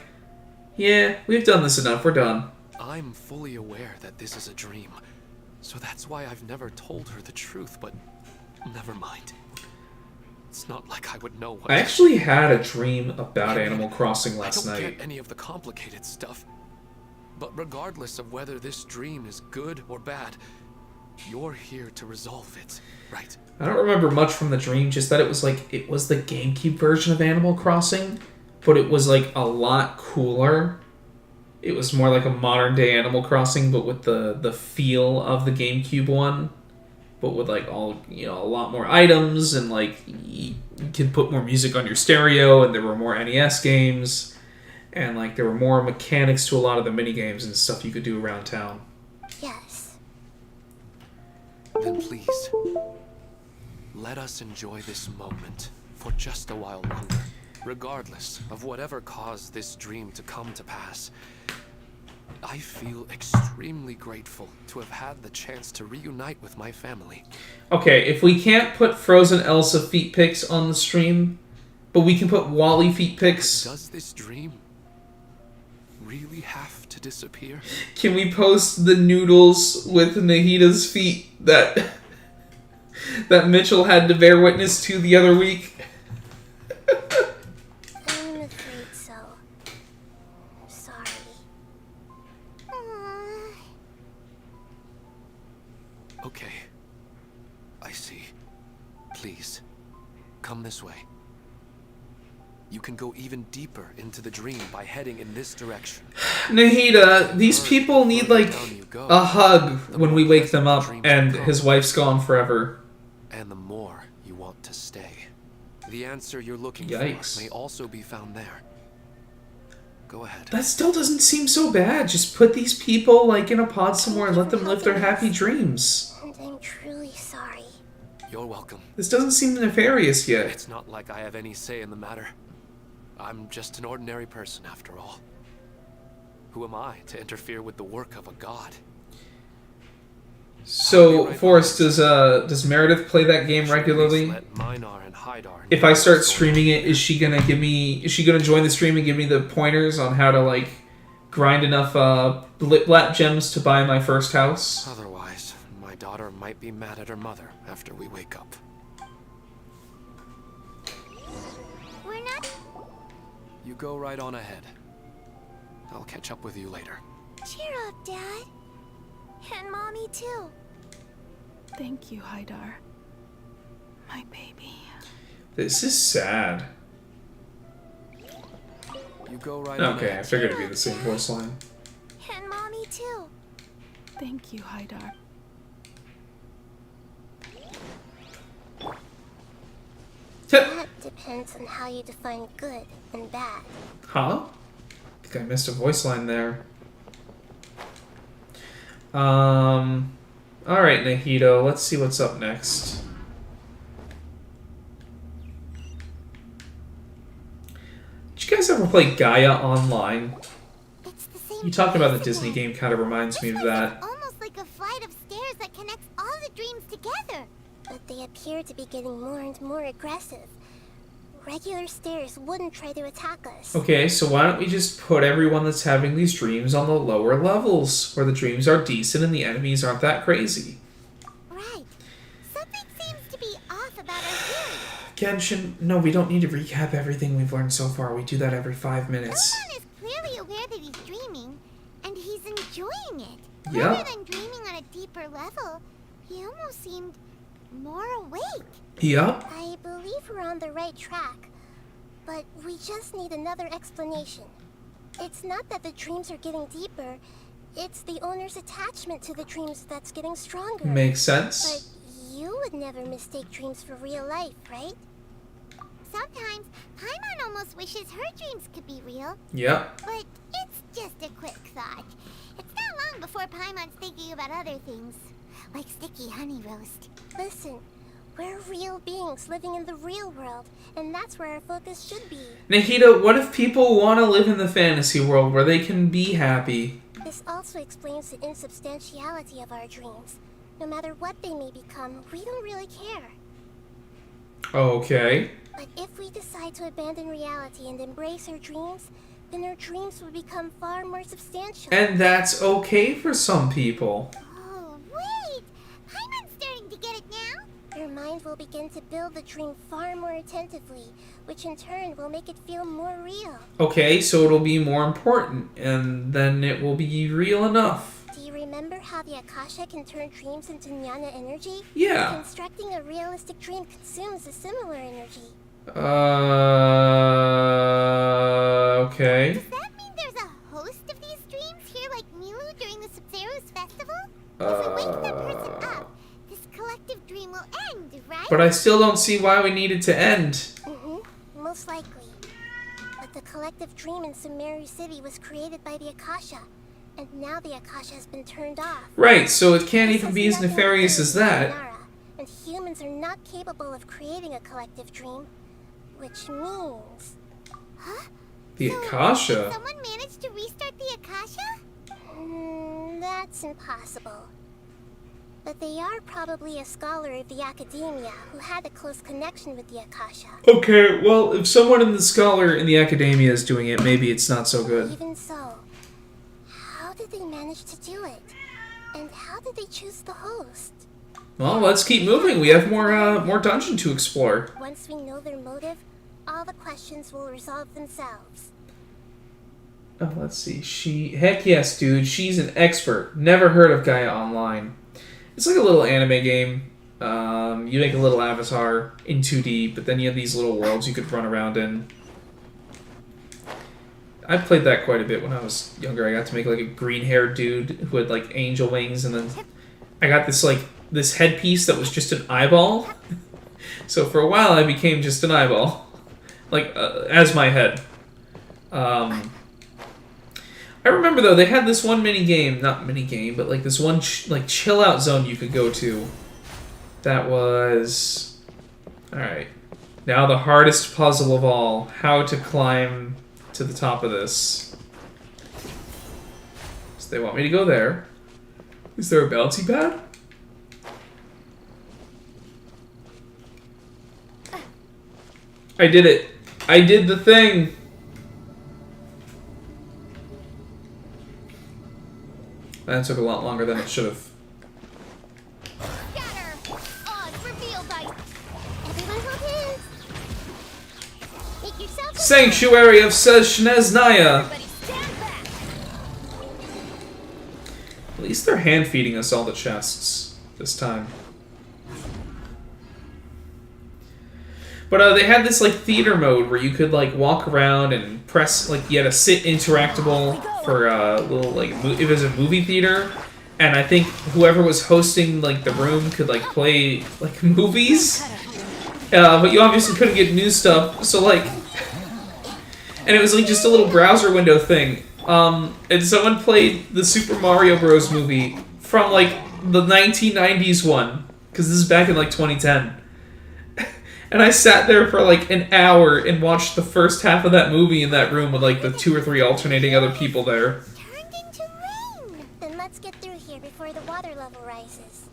yeah, we've done this enough, we're done. I'm fully aware that this is a dream, so that's why I've never told her the truth, but never mind. It's not like I would know what... I actually had a dream about Animal Crossing last I don't night. get any of the complicated stuff. But regardless of whether this dream is good or bad, you're here to resolve it, right? I don't remember much from the dream, just that it was the GameCube version of Animal Crossing, but it was like a lot cooler. It was more like a modern day Animal Crossing, but with the feel of the GameCube one, but with like all, a lot more items, and like you could put more music on your stereo, and there were more NES games, and like there were more mechanics to a lot of the mini games and stuff you could do around town. Yes. Then please, let us enjoy this moment for just a while longer, regardless of whatever caused this dream to come to pass. I feel extremely grateful to have had the chance to reunite with my family. Okay, if we can't put Frozen Elsa feet pics on the stream, but we can put Wally feet pics. Does this dream really have to disappear? Can we post the noodles with Nahida's feet that Mitchell had to bear witness to the other week? I'm afraid so. Sorry. Okay. I see. Please, come this way. You can go even deeper into the dream by heading in this direction. Nahida, these people need, like, a hug when we wake them up and his wife's gone forever. And the more you want to stay. The answer you're looking Yikes. for may also be found there. Go ahead. That still doesn't seem so bad. Just put these people, like, in a pod somewhere and let them live their happy dreams. And I'm truly sorry. You're welcome. This doesn't seem nefarious yet. It's not like I have any say in the matter. I'm just an ordinary person after all. Who am I to interfere with the work of a god? So, Forrest, does Meredith play that game regularly? Let Minar and Hydar If I start streaming it, is she gonna join the stream and give me the pointers on how to, like, grind enough lap gems to buy my first house? Otherwise, my daughter might be mad at her mother after we wake up. We're not... You go right on ahead. I'll catch up with you later. Cheer up, Dad. And Mommy, too. Thank you, Hydar. My baby. This is sad. You go right on Okay, I ahead. figured it'd be the same voice line. And Mommy, too. Thank you, Hydar. That depends on how you define good and bad. Huh? I think I missed a voice line there. Alright, Nahida, let's see what's up next. Did you guys ever play Gaia Online? It's the same. You talking about the place Disney again. game kind of reminds me This of one's that. almost like a flight of stairs that connects all the dreams together. But they appear to be getting more and more aggressive. Regular stairs wouldn't try to attack us. Okay, so why don't we just put everyone that's having these dreams on the lower levels, where the dreams are decent and the enemies aren't that crazy? Right. Something seems to be off about our theory. Genshin, no, we don't need to recap everything we've learned so far. We do that every 5 minutes. Someone is clearly aware that he's dreaming, and he's enjoying it. Yeah. Rather than dreaming on a deeper level, he almost seemed more awake. Yup. I believe we're on the right track, but we just need another explanation. It's not that the dreams are getting deeper, it's the owner's attachment to the dreams that's getting stronger. Makes sense. But you would never mistake dreams for real life, right? Sometimes, Paimon almost wishes her dreams could be real, Yep. but it's just a quick thought. It's not long before Paimon's thinking about other things, like sticky honey roast. Listen, we're real beings living in the real world, and that's where our focus should be. Nahida, what if people want to live in the fantasy world where they can be happy? This also explains the insubstantiality of our dreams. No matter what they may become, we don't really care. Okay. But if we decide to abandon reality and embrace our dreams, then our dreams will become far more substantial. And that's okay for some people. Oh, wait! Paimon's starting to get it now! Your mind will begin to build the dream far more attentively, which in turn will make it feel more real. Okay, so it'll be more important, and then it will be real enough. Do you remember how the Akasha can turn dreams into jnana energy? Yeah. Constructing a realistic dream consumes a similar energy. Okay. Does that mean there's a host of these dreams here like Milu during the Sub-Zero's festival? If we wake that person up, this collective dream will end, right? But I still don't see why we need it to end. Mm-hmm. Most likely. But the collective dream in Sumeru City was created by the Akasha, and now the Akasha has been turned off. Right, so it can't This even has be as nothing to nefarious do as with that. Nara, and humans are not capable of creating a collective dream, which means... Huh? The So, Akasha? did someone managed to restart the Akasha? That's impossible. But they are probably a scholar of the academia who had a close connection with the Akasha. Okay, well, if someone in the scholar in the academia is doing it, maybe it's not so good. Even so, how did they manage to do it? And how did they choose the host? Well, let's keep moving. We have more dungeon to explore. Once we know their motive, all the questions will resolve themselves. Oh, let's see. Heck yes, dude. She's an expert. Never heard of Gaia Online. It's like a little anime game. You make a little avatar in 2D, but then you have these little worlds you could run around in. I played that quite a bit when I was younger. I got to make like a green-haired dude who had like angel wings, and then I got this headpiece that was just an eyeball. So for a while, I became just an eyeball, like as my head. I remember though they had this one not mini game, but like this one like chill out zone you could go to. That was all right. Now the hardest puzzle of all: how to climb to the top of this. So they want me to go there. Is there a bouncy pad? I did it. I did the thing. That took a lot longer than it should have. Scatter! Oz reveal dice! Everyone hold hands! Make yourself Sanctuary of Sezhneznaya. Everybody stand back! At least they're hand feeding us all the chests this time. But they had this like theater mode where you could like walk around and press like you had a sit interactable for a little like it was a movie theater, and I think whoever was hosting like the room could like play like movies, but you obviously couldn't get new stuff. So like, and it was like just a little browser window thing. And someone played the Super Mario Bros. Movie from like the 1990s one, because this is back in like 2010. And I sat there for like an hour and watched the first half of that movie in that room with like the 2 or 3 alternating other people there. Turned into rain! Then let's get through here before the water level rises.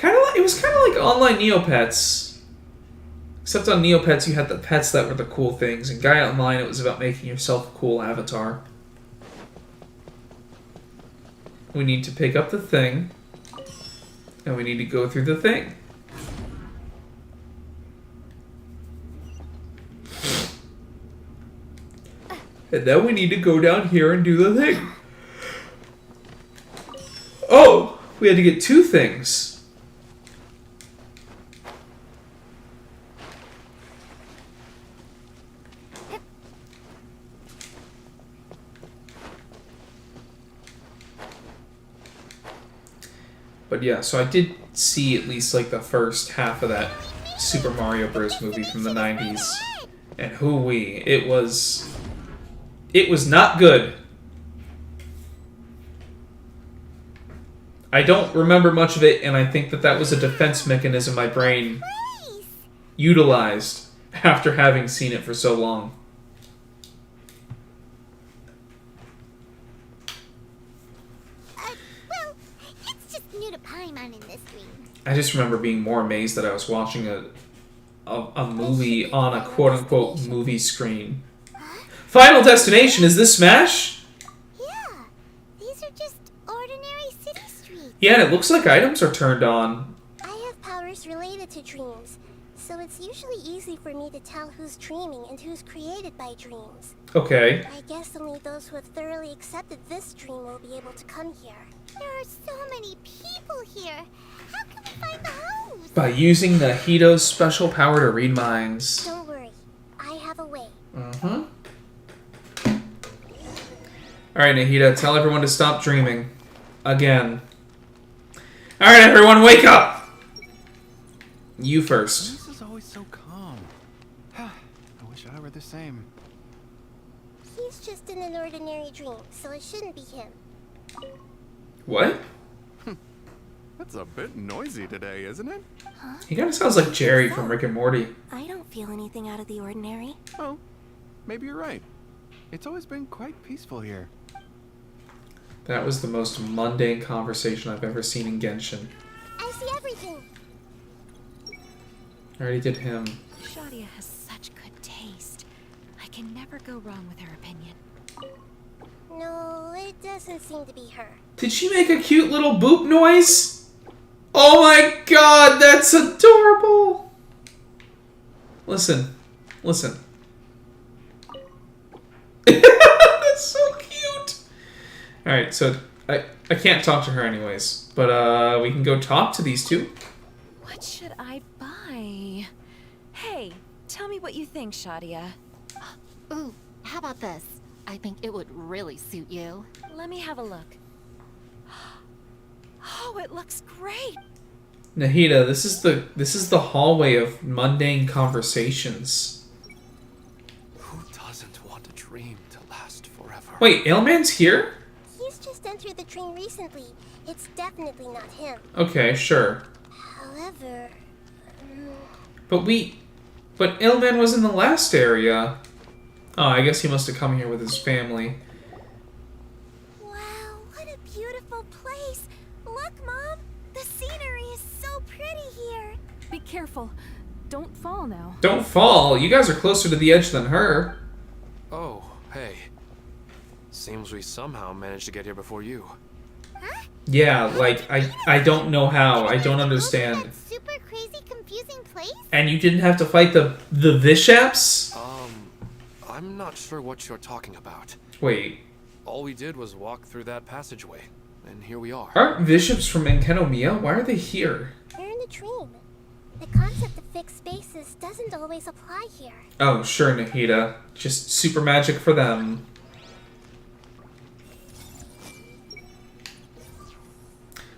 It was kind of like online Neopets. Except on Neopets you had the pets that were the cool things, and Gaia Online it was about making yourself a cool avatar. We need to pick up the thing, and we need to go through the thing. And then we need to go down here and do the thing. Oh! We had to get 2 things. But yeah, so I did see at least like the first half of that Super Mario Bros. Movie from the 90s. And hoo-wee, it was not good. I don't remember much of it, and I think that was a defense mechanism my brain utilized after having seen it for so long. Well, it's just new to Paimon in this dream. I just remember being more amazed that I was watching a movie on a quote-unquote movie screen. Final Destination, is this Smash? Yeah, these are just ordinary city streets. Yeah, and it looks like items are turned on. I have powers related to dreams, so it's usually easy for me to tell who's dreaming and who's created by dreams. Okay. I guess only those who have thoroughly accepted this dream will be able to come here. There are so many people here. How can we find the host? By using Nahida's special power to read minds. Don't worry, I have a way. Mm-hmm. Alright, Nahida, tell everyone to stop dreaming. Again. Alright, everyone, wake up! You first. This is always so calm. I wish I were the same. He's just in an ordinary dream, so it shouldn't be him. What? That's a bit noisy today, isn't it? He kind of sounds like Jerry from Rick and Morty. I don't feel anything out of the ordinary. Oh, maybe you're right. It's always been quite peaceful here. That was the most mundane conversation I've ever seen in Genshin. I see everything. I already did him. Shadia has such good taste. I can never go wrong with her opinion. No, it doesn't seem to be her. Did she make a cute little boop noise? Oh my god, that's adorable! Listen. Listen. That's so cute! Alright, so I can't talk to her anyways, but we can go talk to these two. What should I buy? Hey, tell me what you think, Shadia. Ooh, How about this? I think it would really suit you. Let me have a look. Oh, it looks great. Nahida, this is the hallway of mundane conversations. Who doesn't want a dream to last forever? Wait, Ailman's here? He's just entered the dream recently. It's definitely not him. Okay, sure. However, But Ailman was in the last area. Oh, I guess he must have come here with his family. wow, what a beautiful place. Look, Mom, the scenery is so pretty here. Be careful. Don't fall now. Don't fall. You guys are closer to the edge than her. Oh, hey. Seems we somehow managed to get here before you. Yeah, like, I don't know how. I don't understand. That super crazy, confusing place? And you didn't have to fight the Vishaps? I'm not sure what you're talking about. Wait, All we did was walk through that passageway, and here we are. aren't Vishaps from Enkanomiya? Why are they here? They're in the dream. The concept of fixed spaces doesn't always apply here. Oh, sure, Nahida. Just super magic for them.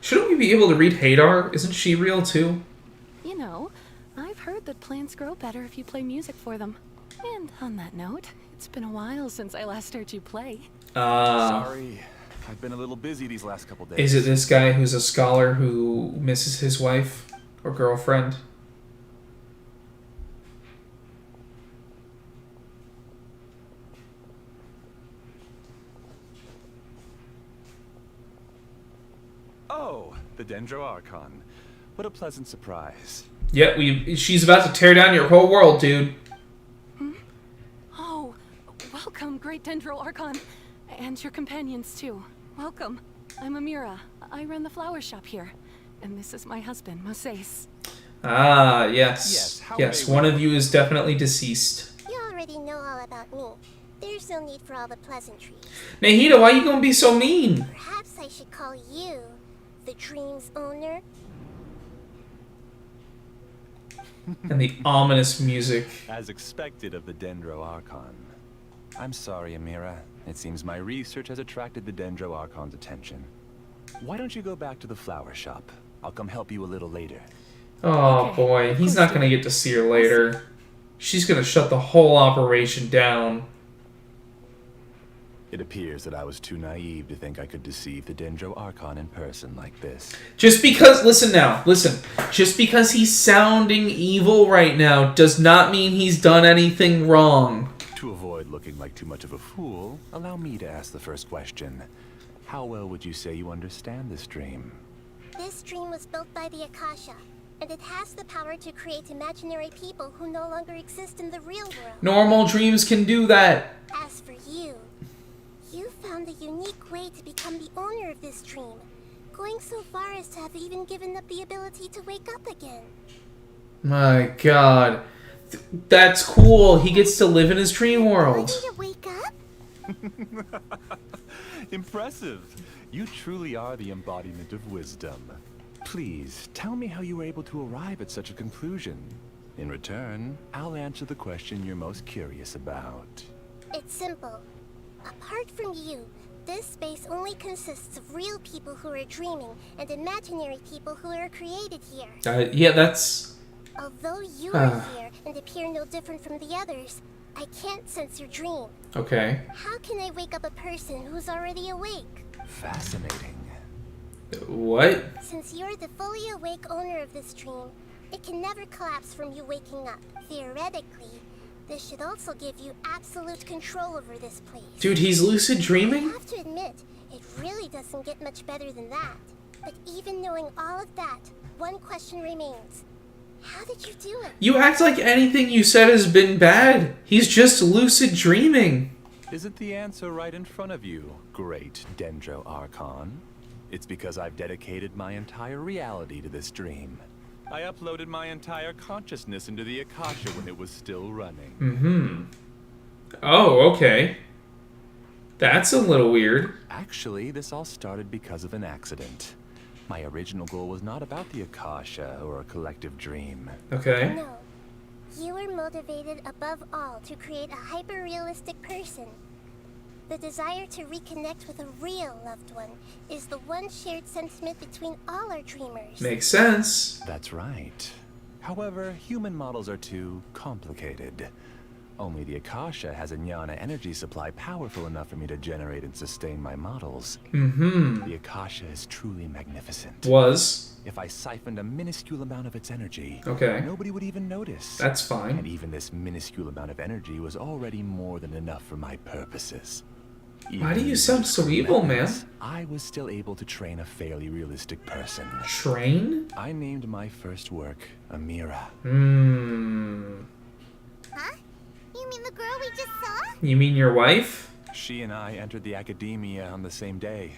Shouldn't we be able to read Hadar? Isn't she real too? You know, I've heard that plants grow better if you play music for them. And on that note, it's been a while since I last heard you play. Sorry, I've been a little busy these last couple days. Is it this guy who's a scholar who misses his wife or girlfriend? Oh, the Dendro-Archon. What a pleasant surprise. Yep, she's about to tear down your whole world, dude. Oh, welcome, great Dendro-Archon. And your companions, too. Welcome. I'm Amira. I run the flower shop here. And this is my husband, Moses. Ah, yes. Yes, how Yes, may one we- of you is definitely deceased. You already know all about me. There's no need for all the pleasantries. Nahida, why you gonna be so mean? Perhaps I should call you the dream's owner? And the ominous music. As expected of the Dendro-Archon. I'm sorry, Amira. It seems my research has attracted the Dendro-Archon's attention. Why don't you go back to the flower shop? I'll come help you a little later. Oh Okay, boy, of he's course not you gonna get to see her later. She's gonna shut the whole operation down. It appears that I was too naive to think I could deceive the Dendro-Archon in person like this. Just because, listen now, listen. Just because he's sounding evil right now does not mean he's done anything wrong. To avoid looking like too much of a fool, allow me to ask the first question. How well would you say you understand this dream? This dream was built by the Akasha, and it has the power to create imaginary people who no longer exist in the real world. Normal dreams can do that. As for you, you found a unique way to become the owner of this dream, going so far as to have even given up the ability to wake up again. My god. That's cool. He gets to live in his dream world. Ready to wake up? Impressive. You truly are the embodiment of wisdom. Please, tell me how you were able to arrive at such a conclusion. In return, I'll answer the question you're most curious about. It's simple. Apart from you, this space only consists of real people who are dreaming and imaginary people who are created here. Yeah, that's... Although you are here and appear no different from the others, I can't sense your dream. Okay. How can I wake up a person who's already awake? Fascinating. What? Since you're the fully awake owner of this dream, it can never collapse from you waking up. Theoretically, this should also give you absolute control over this place. Dude, he's lucid I dreaming? have to admit, it really doesn't get much better than that. But even knowing all of that, one question remains. How did you do it? You act like anything you said has been bad. He's just lucid dreaming. Isn't the answer right in front of you, great Dendro-Archon? It's because I've dedicated my entire reality to this dream. I uploaded my entire consciousness into the Akasha when it was still running. Oh, okay. That's a little weird. Actually, this all started because of an accident. My original goal was not about the Akasha or a collective dream. Okay. No. You were motivated above all to create a hyper-realistic person. The desire to reconnect with a real loved one is the one shared sentiment between all our dreamers. Makes sense. That's right. However, human models are too complicated. Only the Akasha has a jnana energy supply powerful enough for me to generate and sustain my models. The Akasha is truly magnificent. If I siphoned a minuscule amount of its energy, Okay. nobody would even notice. That's fine. And even this minuscule amount of energy was already more than enough for my purposes. Why do you Even sound with so evil, man? tremendous, I was still able to train a fairly realistic person. Train? I named my first work Amira. Huh? You mean the girl we just saw? You mean your wife? She and I entered the academia on the same day.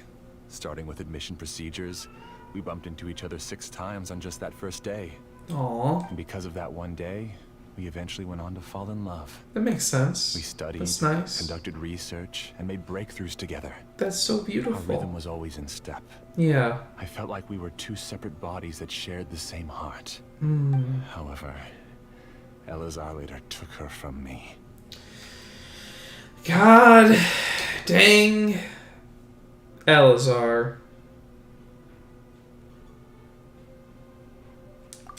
Starting with admission procedures, we bumped into each other 6 times on just that first day. Aw, And because of that one day, we eventually went on to fall in love. that makes sense. We studied, That's nice. conducted research, and made breakthroughs together. That's so Our beautiful. rhythm was always in step. Yeah. I felt like we were 2 separate bodies that shared the same heart. However, Elazar later took her from me. God dang. Elazar.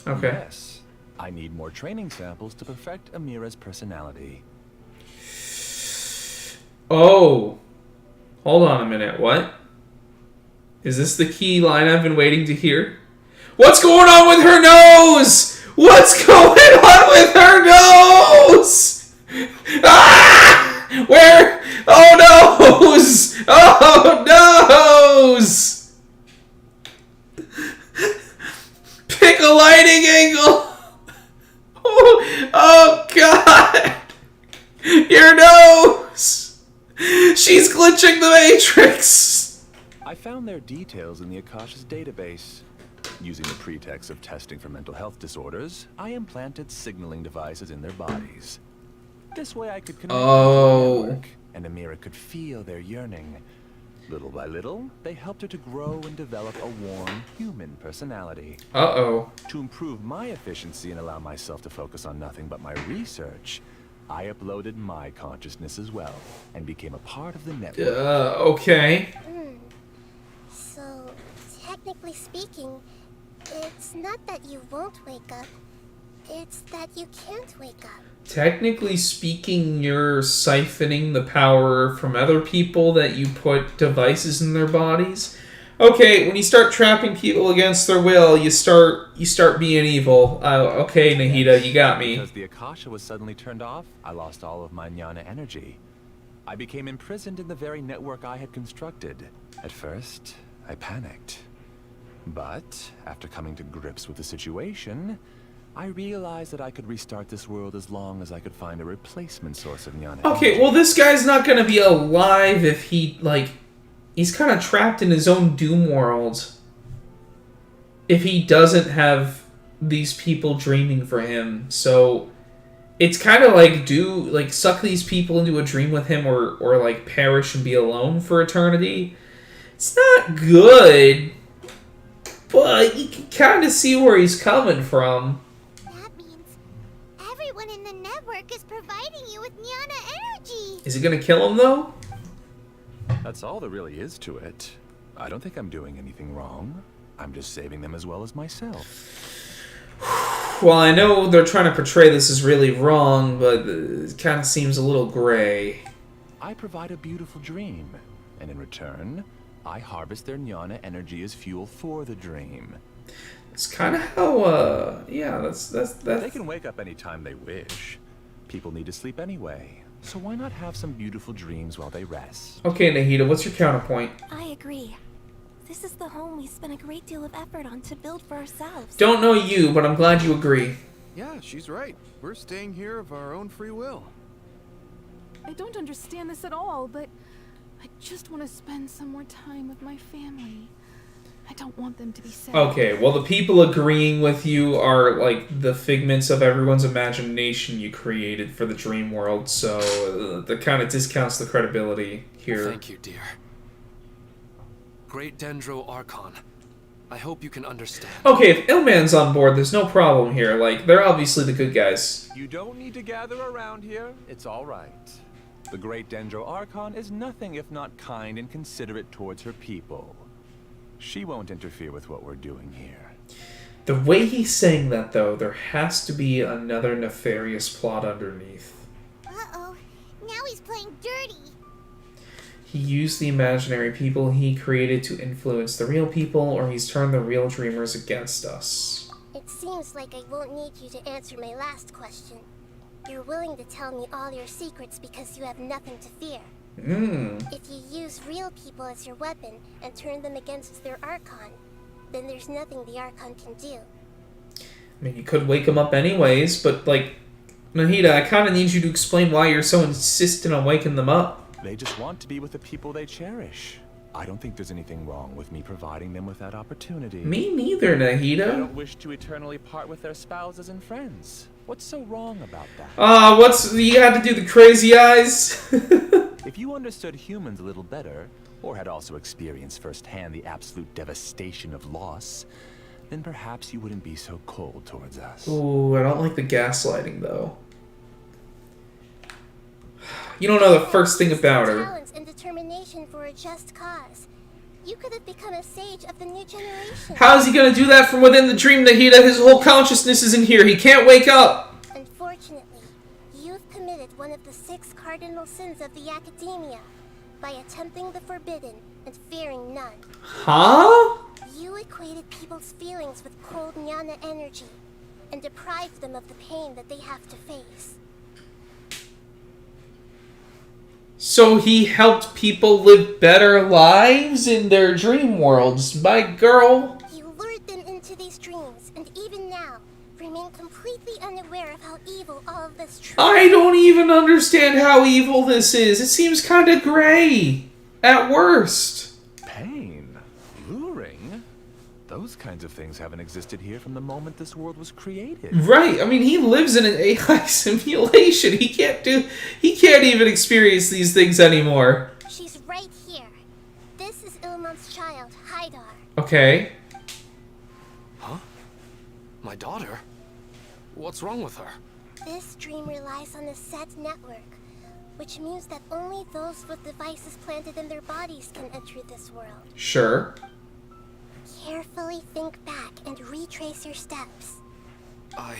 Okay. Yes, I need more training samples to perfect Amira's personality. Oh. Hold on a minute. What? Is this the key line I've been waiting to hear? What's going on with her nose? What's going on with her nose? Ah! Where? Oh, nose! Oh, nose! Pick a lighting angle! Oh, God! Your nose! She's glitching the Matrix! I found their details in the Akasha's database. Using the pretext of testing for mental health disorders, I implanted signaling devices in their bodies. This way I could connect them to the network, and Amira could feel their yearning. Little by little, they helped her to grow and develop a warm, human personality. Uh-oh. To improve my efficiency and allow myself to focus on nothing but my research, I uploaded my consciousness as well, and became a part of the network. Okay. So, technically speaking, it's not that you won't wake up, it's that you can't wake up. Technically speaking, you're siphoning the power from other people that you put devices in their bodies. Okay, when you start trapping people against their will, you start being evil. Okay, Nahida, you got me. Because the Akasha was suddenly turned off, I lost all of my jnana energy. I became imprisoned in the very network I had constructed. At first, I panicked. But after coming to grips with the situation, I realized that I could restart this world as long as I could find a replacement source of jnana Okay, energy. well, this guy's not gonna be alive if he, he's kind of trapped in his own doom world. If he doesn't have these people dreaming for him. So, it's kind of like, suck these people into a dream with him or perish and be alone for eternity. It's not good, but you can kind of see where he's coming from. That means everyone in the network is providing you with jnana energy. Is it gonna kill him, though? That's all there really is to it. I don't think I'm doing anything wrong. I'm just saving them as well as myself. Well, I know they're trying to portray this as really wrong, but it kind of seems a little gray. I provide a beautiful dream, and in return, I harvest their jnana energy as fuel for the dream. It's kind of how, yeah, that's. They can wake up anytime they wish. People need to sleep anyway, so why not have some beautiful dreams while they rest? Okay, Nahida, what's your counterpoint? I agree. This is the home we spent a great deal of effort on to build for ourselves. Don't know you, but I'm glad you agree. Yeah, she's right. We're staying here of our own free will. I don't understand this at all, but I just want to spend some more time with my family. I don't want them to be sad. Okay, well, the people agreeing with you are, the figments of everyone's imagination you created for the dream world, so that kind of discounts the credibility here. Thank you, dear. Great Dendro Archon, I hope you can understand. Okay, if Illman's on board, there's no problem here. Like, they're obviously the good guys. You don't need to gather around here. It's all right. The great Dendro-Archon is nothing if not kind and considerate towards her people. She won't interfere with what we're doing here. The way he's saying that, though, there has to be another nefarious plot underneath. Uh-oh. Now he's playing dirty. He used the imaginary people he created to influence the real people, or he's turned the real dreamers against us. It seems like I won't need you to answer my last question. You're willing to tell me all your secrets because you have nothing to fear. If you use real people as your weapon and turn them against their Archon, then there's nothing the Archon can do. I mean, you could wake him up anyways, but, like, Nahida, I kind of need you to explain why you're so insistent on waking them up. They just want to be with the people they cherish. I don't think there's anything wrong with me providing them with that opportunity. Me neither, They Nahida. don't wish to eternally part with their spouses and friends. What's so wrong about that? You had to do the crazy eyes? If you understood humans a little better, or had also experienced firsthand the absolute devastation of loss, then perhaps you wouldn't be so cold towards us. Ooh, I don't like the gaslighting, though. You don't know the first thing about her. Talents and determination for a just cause. You could have become a sage of the new generation. How is he going to do that from within the dream, Nahida? His whole consciousness is in here. He can't wake up. Unfortunately, you've committed one of the 6 cardinal sins of the academia by attempting the forbidden and fearing none. Huh? You equated people's feelings with cold jnana energy and deprived them of the pain that they have to face. So he helped people live better lives in their dream worlds. My girl. You lured them into these dreams, and even now, remain completely unaware of how evil all of this truly I don't even understand how evil this is. It seems kind of gray. At worst. Pain? Luring? Those kinds of things haven't existed here from the moment this world was created. Right. I mean, he lives in an AI simulation. He can't even experience these things anymore. She's right here. This is Ilmon's child, Haidar. Okay. Huh? My daughter? What's wrong with her? This dream relies on a set network, which means that only those with devices planted in their bodies can enter this world. Sure. Carefully think back and retrace your steps. I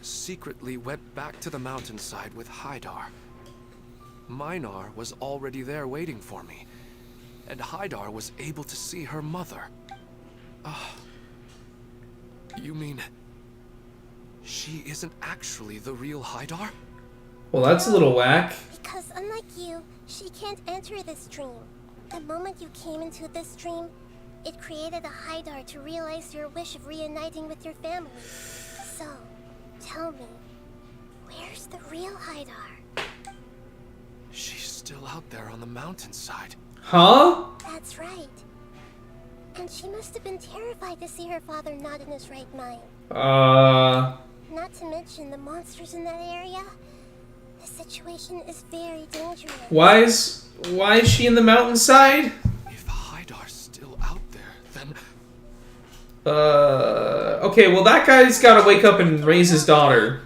secretly went back to the mountainside with Haidar. Minar was already there waiting for me, and Haidar was able to see her mother. You mean she isn't actually the real Haidar? Well, that's a little whack. Because unlike you, she can't enter this dream. The moment you came into this dream, it created a Haidar to realize your wish of reuniting with your family. So, tell me, where's the real Haidar? She's still out there on the mountainside. Huh? That's right. And she must have been terrified to see her father not in his right mind. Not to mention the monsters in that area. The situation is very dangerous. Why is she in the mountainside? If Haidar's still out there, then... Okay, well that guy's gotta wake up and raise his daughter.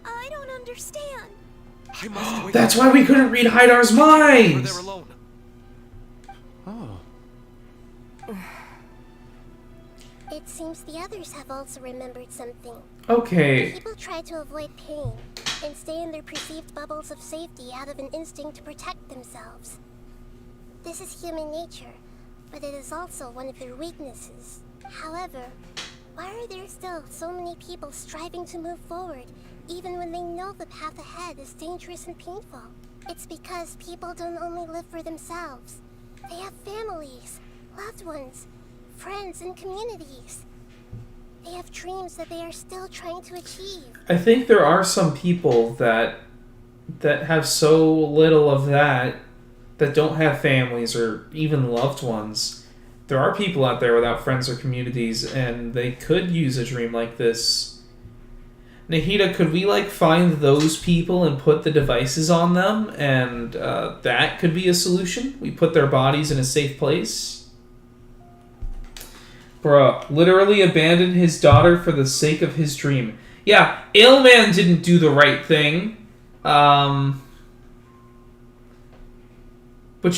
I don't understand. I must wake That's up. why we couldn't read Haidar's We're minds! there alone. Oh. It seems the others have also remembered something. Okay. People try to avoid pain and stay in their perceived bubbles of safety out of an instinct to protect themselves. This is human nature, but it is also one of their weaknesses. However, why are there still so many people striving to move forward, even when they know the path ahead is dangerous and painful? It's because people don't only live for themselves. They have families, loved ones, friends, and communities. They have dreams that they are still trying to achieve. I think there are some people that have so little of that don't have families or even loved ones. There are people out there without friends or communities, and they could use a dream like this. Nahida, could we find those people and put the devices on them, and that could be a solution? We put their bodies in a safe place? Bruh, literally abandoned his daughter for the sake of his dream. Yeah, Ailman didn't do the right thing. But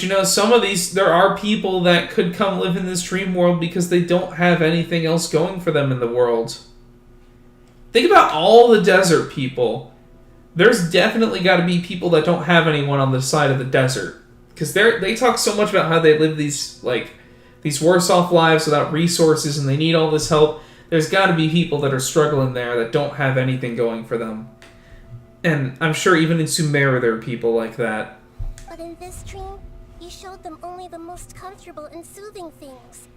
you know, some of these, there are people that could come live in this dream world because they don't have anything else going for them in the world. Think about all the desert people. There's definitely got to be people that don't have anyone on the side of the desert. Because they talk so much about how they live these, like, these worse off lives without resources and they need all this help. There's got to be people that are struggling there that don't have anything going for them. And I'm sure even in Sumeru there are people like that. But in this dream, you showed them only the most comfortable and soothing things.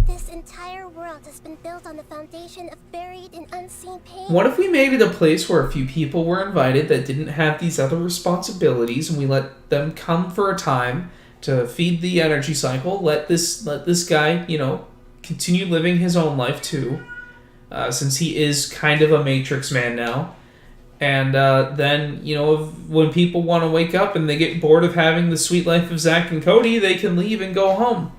This entire world has been built on the foundation of buried and unseen pain. What if we made it a place where a few people were invited that didn't have these other responsibilities and we let them come for a time to feed the energy cycle, let this guy, you know, continue living his own life too, since he is kind of a Matrix man now. And then, you know, when people want to wake up and they get bored of having the sweet life of Zack and Cody, they can leave and go home.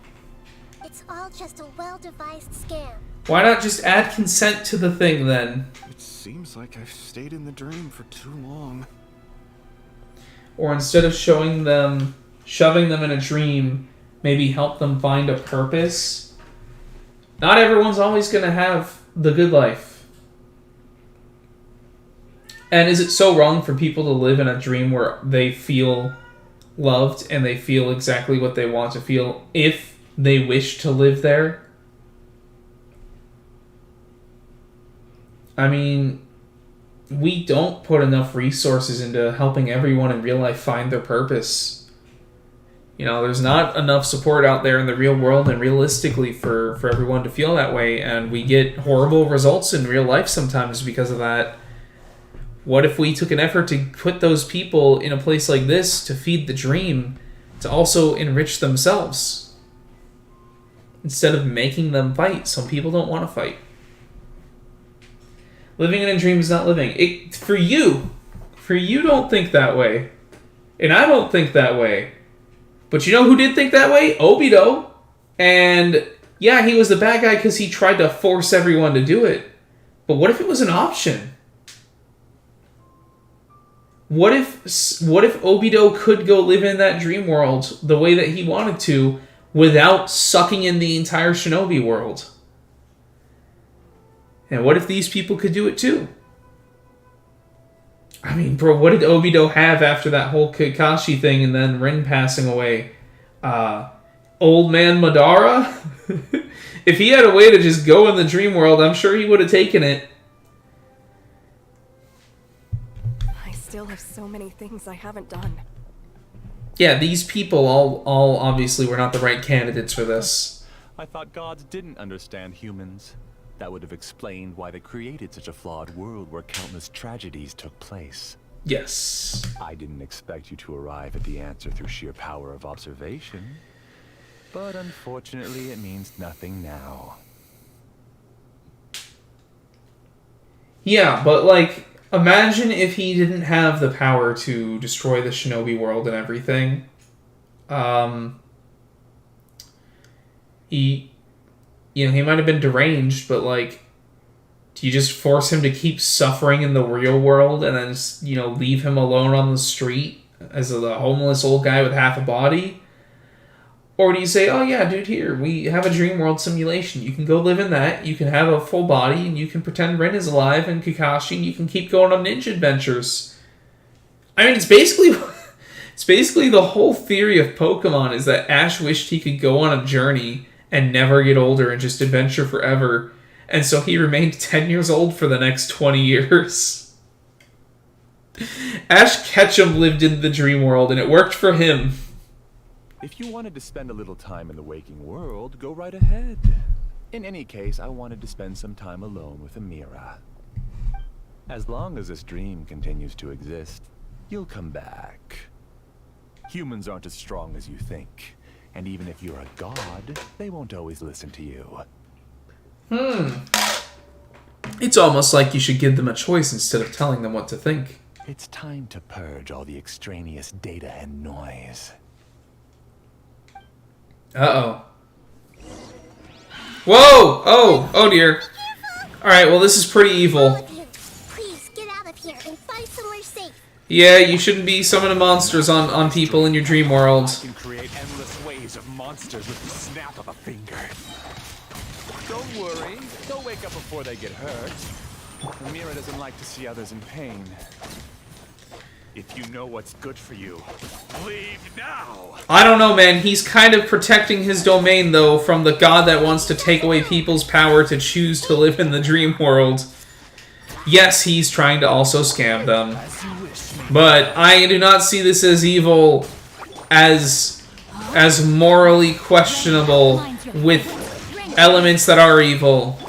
It's all just a well-devised scam. Why not just add consent to the thing then? It seems like I've stayed in the dream for too long. Or instead of shoving them in a dream, maybe help them find a purpose. Not everyone's always going to have the good life. And is it so wrong for people to live in a dream where they feel loved and they feel exactly what they want to feel if they wish to live there? I mean, we don't put enough resources into helping everyone in real life find their purpose. You know, there's not enough support out there in the real world and realistically for everyone to feel that way, and we get horrible results in real life sometimes because of that. What if we took an effort to put those people in a place like this to feed the dream, to also enrich themselves, instead of making them fight? Some people don't want to fight. Living in a dream is not living. For you don't think that way. And I don't think that way. But you know who did think that way? Obito. And yeah, he was the bad guy because he tried to force everyone to do it. But what if it was an option? What if Obito could go live in that dream world the way that he wanted to without sucking in the entire shinobi world? And what if these people could do it too? I mean, bro, what did Obito have after that whole Kakashi thing and then Rin passing away? Old man Madara? If he had a way to just go in the dream world, I'm sure he would have taken it. I still have so many things I haven't done. Yeah, these people all obviously were not the right candidates for this. I thought gods didn't understand humans. That would have explained why they created such a flawed world where countless tragedies took place. Yes. I didn't expect you to arrive at the answer through sheer power of observation. But unfortunately, it means nothing now. Yeah, but like, imagine if he didn't have the power to destroy the shinobi world and everything. He might have been deranged, but like, do you just force him to keep suffering in the real world and then just, leave him alone on the street as a homeless old guy with half a body? Or do you say, oh yeah, dude, here, we have a dream world simulation. You can go live in that, you can have a full body, and you can pretend Rin is alive and Kakashi, and you can keep going on ninja adventures. I mean, it's basically the whole theory of Pokemon is that Ash wished he could go on a journey and never get older and just adventure forever. And so he remained 10 years old for the next 20 years. Ash Ketchum lived in the dream world, and it worked for him. If you wanted to spend a little time in the waking world, go right ahead. In any case, I wanted to spend some time alone with Amira. As long as this dream continues to exist, you'll come back. Humans aren't as strong as you think. And even if you're a god, they won't always listen to you. It's almost like you should give them a choice instead of telling them what to think. It's time to purge all the extraneous data and noise. Uh-oh. Whoa! Oh! Oh dear. Alright, well this is pretty evil. Please get out of here and find somewhere safe. Yeah, you shouldn't be summoning monsters on people in your dream world. I can create endless waves of monsters with the snap of a finger. Don't worry, they'll wake up before they get hurt. Amira doesn't like to see others in pain. If you know what's good for you, leave now! I don't know, man. He's kind of protecting his domain, though, from the god that wants to take away people's power to choose to live in the dream world. Yes, he's trying to also scam them. But I do not see this as evil, as morally questionable, with elements that are evil.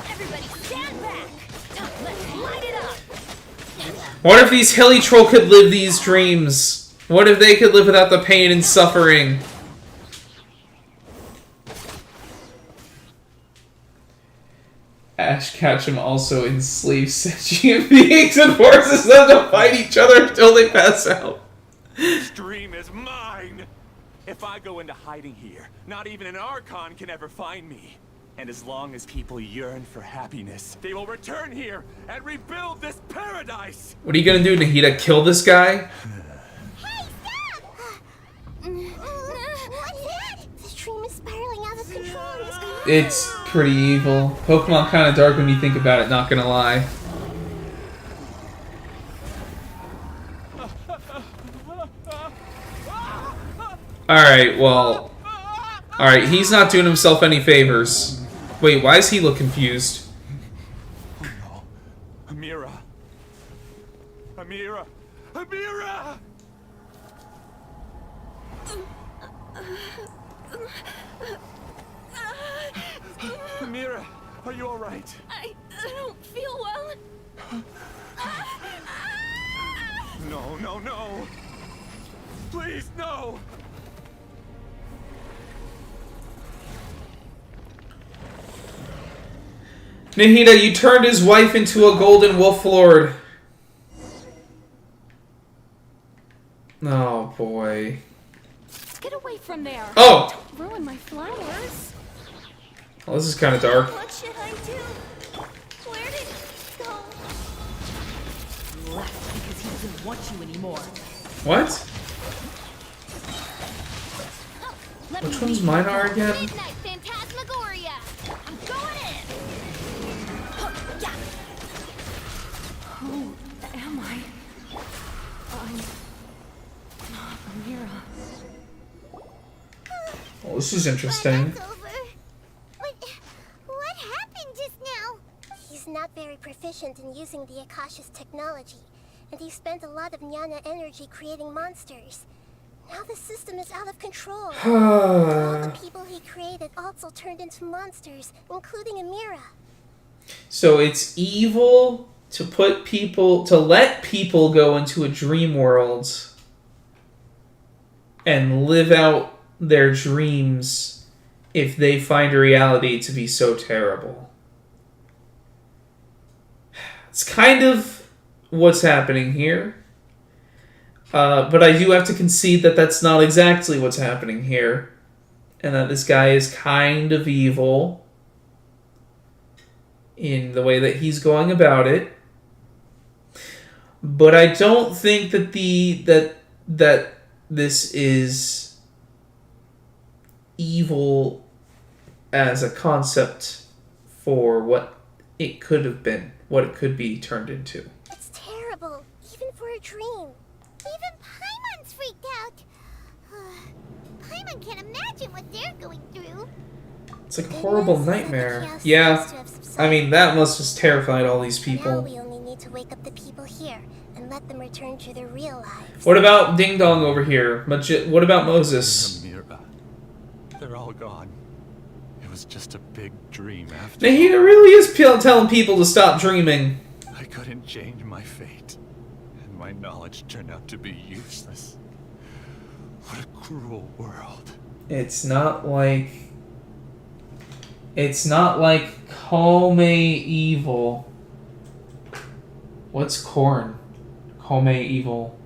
What if these hilly troll could live these dreams? What if they could live without the pain and suffering? Ash Ketchum also enslaves sentient beings and forces them to fight each other until they pass out. This dream is mine! If I go into hiding here, not even an Archon can ever find me. And as long as people yearn for happiness, they will return here and rebuild this paradise! What are you gonna do, Nahida? Kill this guy? Hey, stop! What's that? The dream is spiraling out of control. It's pretty evil. Pokemon kind of dark when you think about it, not gonna lie. Alright, well... Alright, he's not doing himself any favors. Wait, why does he look confused? Oh no. Amira. Amira. Amira! Amira, are you alright? I don't feel well. No, no, no! Please, no! Nahida, you turned his wife into a golden wolf lord. Oh, boy. Get away from there. Oh! Don't ruin my flowers. Well, this is kind of dark. What should I do? Where did he go? He left because he doesn't want you anymore. What? Let Which me one's lead mine you. are again? Midnight Phantasmagoria. I'm going in. Yeah. Who am I? I'm not Amira. Well, this is interesting. That's over. What happened just now? He's not very proficient in using the Akasha's technology, and he spent a lot of Jnana energy creating monsters. Now the system is out of control. All the people he created also turned into monsters, including Amira. So it's evil to let people go into a dream world and live out their dreams if they find reality to be so terrible. It's kind of what's happening here. But I do have to concede that that's not exactly what's happening here. And that this guy is kind of evil in the way that he's going about it. But I don't think that that this is evil as a concept for what it could have been, what it could be turned into. It's terrible, even for a dream. Even Paimon's freaked out. Paimon can't imagine what they're going through. It's like a horrible nightmare. Yeah, I mean, that must have terrified all these Now people. we only need to wake up the people here and let them return to their real lives. What about Ding Dong over here? What about Moses? Amira. They're all gone. It was just a big dream after. Nahida really is telling people to stop dreaming. I couldn't change my fate, and my knowledge turned out to be useless. What a cruel world. It's not like Kome evil. What's corn? Kome evil.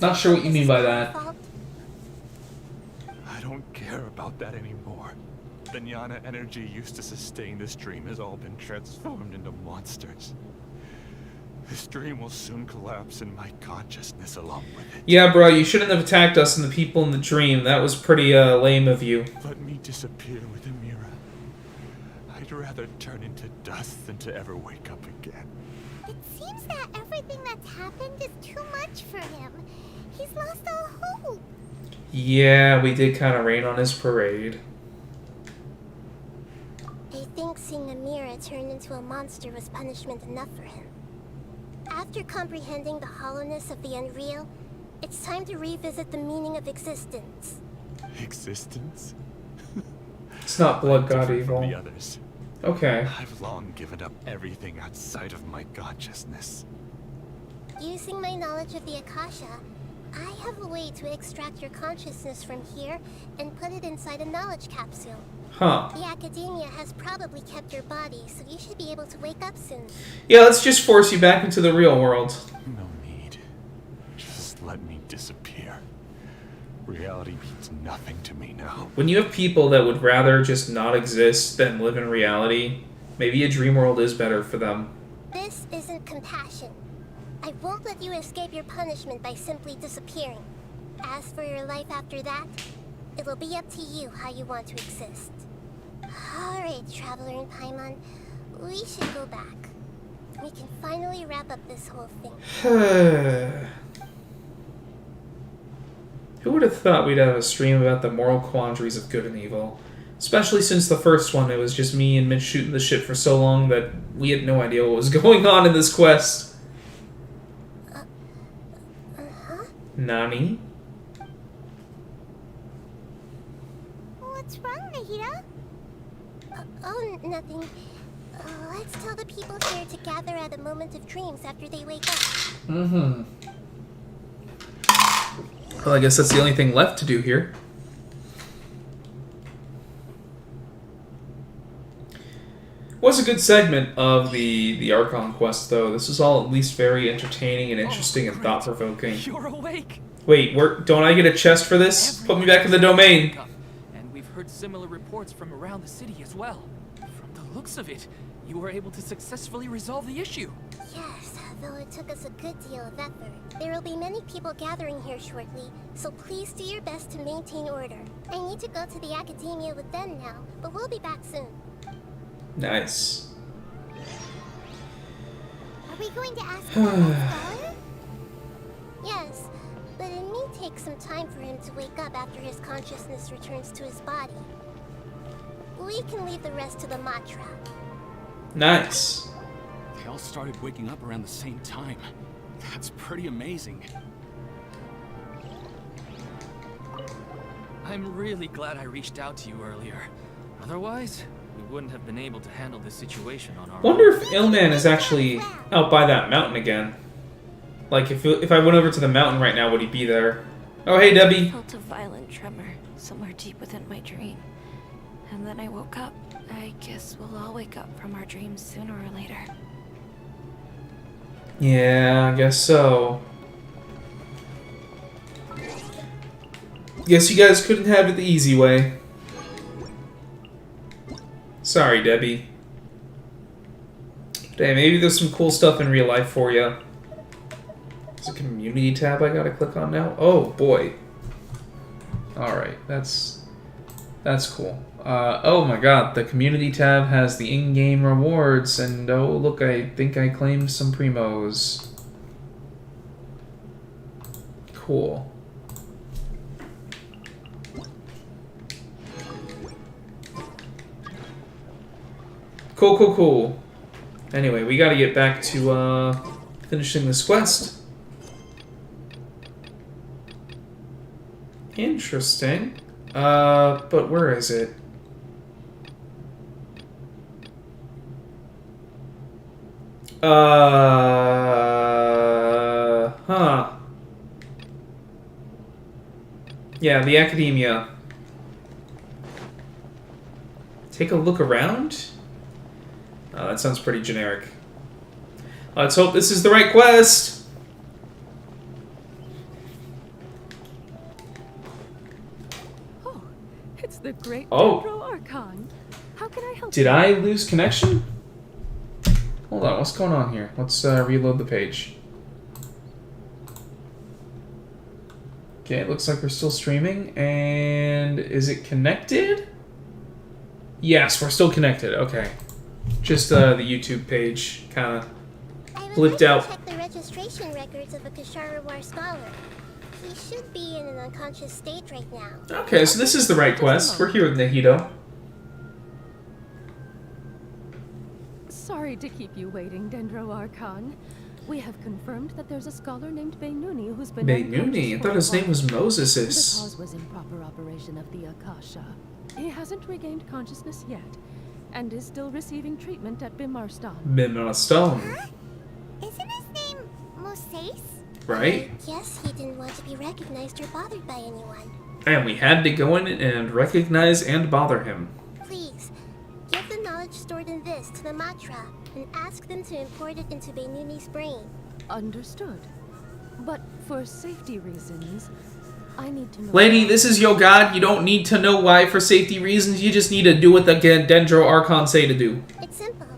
Not sure what you mean by that. I don't care about that anymore. The jnana energy used to sustain this dream has all been transformed into monsters. This dream will soon collapse and my consciousness along with it. Yeah, bro, you shouldn't have attacked us and the people in the dream. That was pretty lame of you. Let me disappear with Amira. I'd rather turn into dust than to ever wake up again. It seems that everything that's happened is too much for him. He's lost all hope. Yeah, we did kind of rain on his parade. I think seeing Amira turn into a monster was punishment enough for him. After comprehending the hollowness of the unreal, it's time to revisit the meaning of existence. Existence? It's not blood god Different evil. from the others. Okay. I've long given up everything outside of my consciousness. Using my knowledge of the Akasha, I have a way to extract your consciousness from here and put it inside a knowledge capsule. Huh. The Academia has probably kept your body, so you should be able to wake up soon. Yeah, let's just force you back into the real world. No need. Just let me disappear. Reality means nothing to me now. When you have people that would rather just not exist than live in reality, maybe a dream world is better for them. This isn't compassion. I won't let you escape your punishment by simply disappearing. As for your life after that, it'll be up to you how you want to exist. Alright, Traveler in Paimon, we should go back. We can finally wrap up this whole thing. Who would have thought we'd have a stream about the moral quandaries of good and evil? Especially since the first one, it was just me and Mitch shooting the shit for so long that we had no idea what was going on in this quest. Nani? What's wrong, Nahida? Oh, nothing. Let's tell the people here to gather at a moment of dreams after they wake up. Mm-hmm. Well, I guess that's the only thing left to do here. Was a good segment of the Archon quest, though. This is all at least very entertaining and interesting and thought-provoking. You're awake. Wait, don't I get a chest for this? Put me back in the domain. And we've heard similar reports from around the city as well. From the looks of it, you were able to successfully resolve the issue. Yes, though it took us a good deal of effort. There will be many people gathering here shortly, so please do your best to maintain order. I need to go to the Academia with them now, but we'll be back soon. Nice. Are we going to ask for a scholar? Yes, but it may take some time for him to wake up after his consciousness returns to his body. We can leave the rest to the Matra. Nice. They all started waking up around the same time. That's pretty amazing. I'm really glad I reached out to you earlier. Otherwise, we wouldn't have been able to handle this situation on our Wonder own. if Illman is actually out by that mountain again. Like, if I went over to the mountain right now, would he be there? Oh, hey, I Debbie. felt a violent tremor somewhere deep within my dream. And then I woke up. I guess we'll all wake up from our dreams sooner or later. Yeah, I guess so. Guess you guys couldn't have it the easy way. Sorry, Debbie. Hey, maybe there's some cool stuff in real life for you. There's a community tab I gotta click on now. Oh boy. Alright, that's cool. Oh my god, the community tab has the in-game rewards, and oh look, I think I claimed some primos. Cool. Cool. Anyway, we gotta get back to, finishing this quest. Interesting. But where is it? Huh. Yeah, the Academia. Take a look around? That sounds pretty generic. Let's hope this is the right quest! Oh, it's the great Oh. Dendro Archon. Did I lose connection? Hold on, what's going on here? Let's reload the page. Okay, it looks like we're still streaming. And is it connected? Yes, we're still connected. Okay. Just the YouTube page kind of blipped out. Check the registration records of a Kashara War scholar. He should be in an unconscious state right now. Okay, so this is the right quest. We're here with Nahida. Sorry to keep you waiting, Dendro-Archon. We have confirmed that there's a scholar named Beinuni who's been Beinuni? I thought his name was Moses. The cause was improper operation of the Akasha. He hasn't regained consciousness yet, and is still receiving treatment at Bimarstan. Bimarstan. Huh? Isn't his name Moses? Right? Yes, he didn't want to be recognized or bothered by anyone. And we had to go in and recognize and bother him. Please, give the knowledge stored in this to the Matra and ask them to import it into Beinuni's brain. Understood. But for safety reasons, I need to know... Lady, this is your god. You don't need to know why for safety reasons. You just need to do what the Dendro-Archon say to do. It's simple.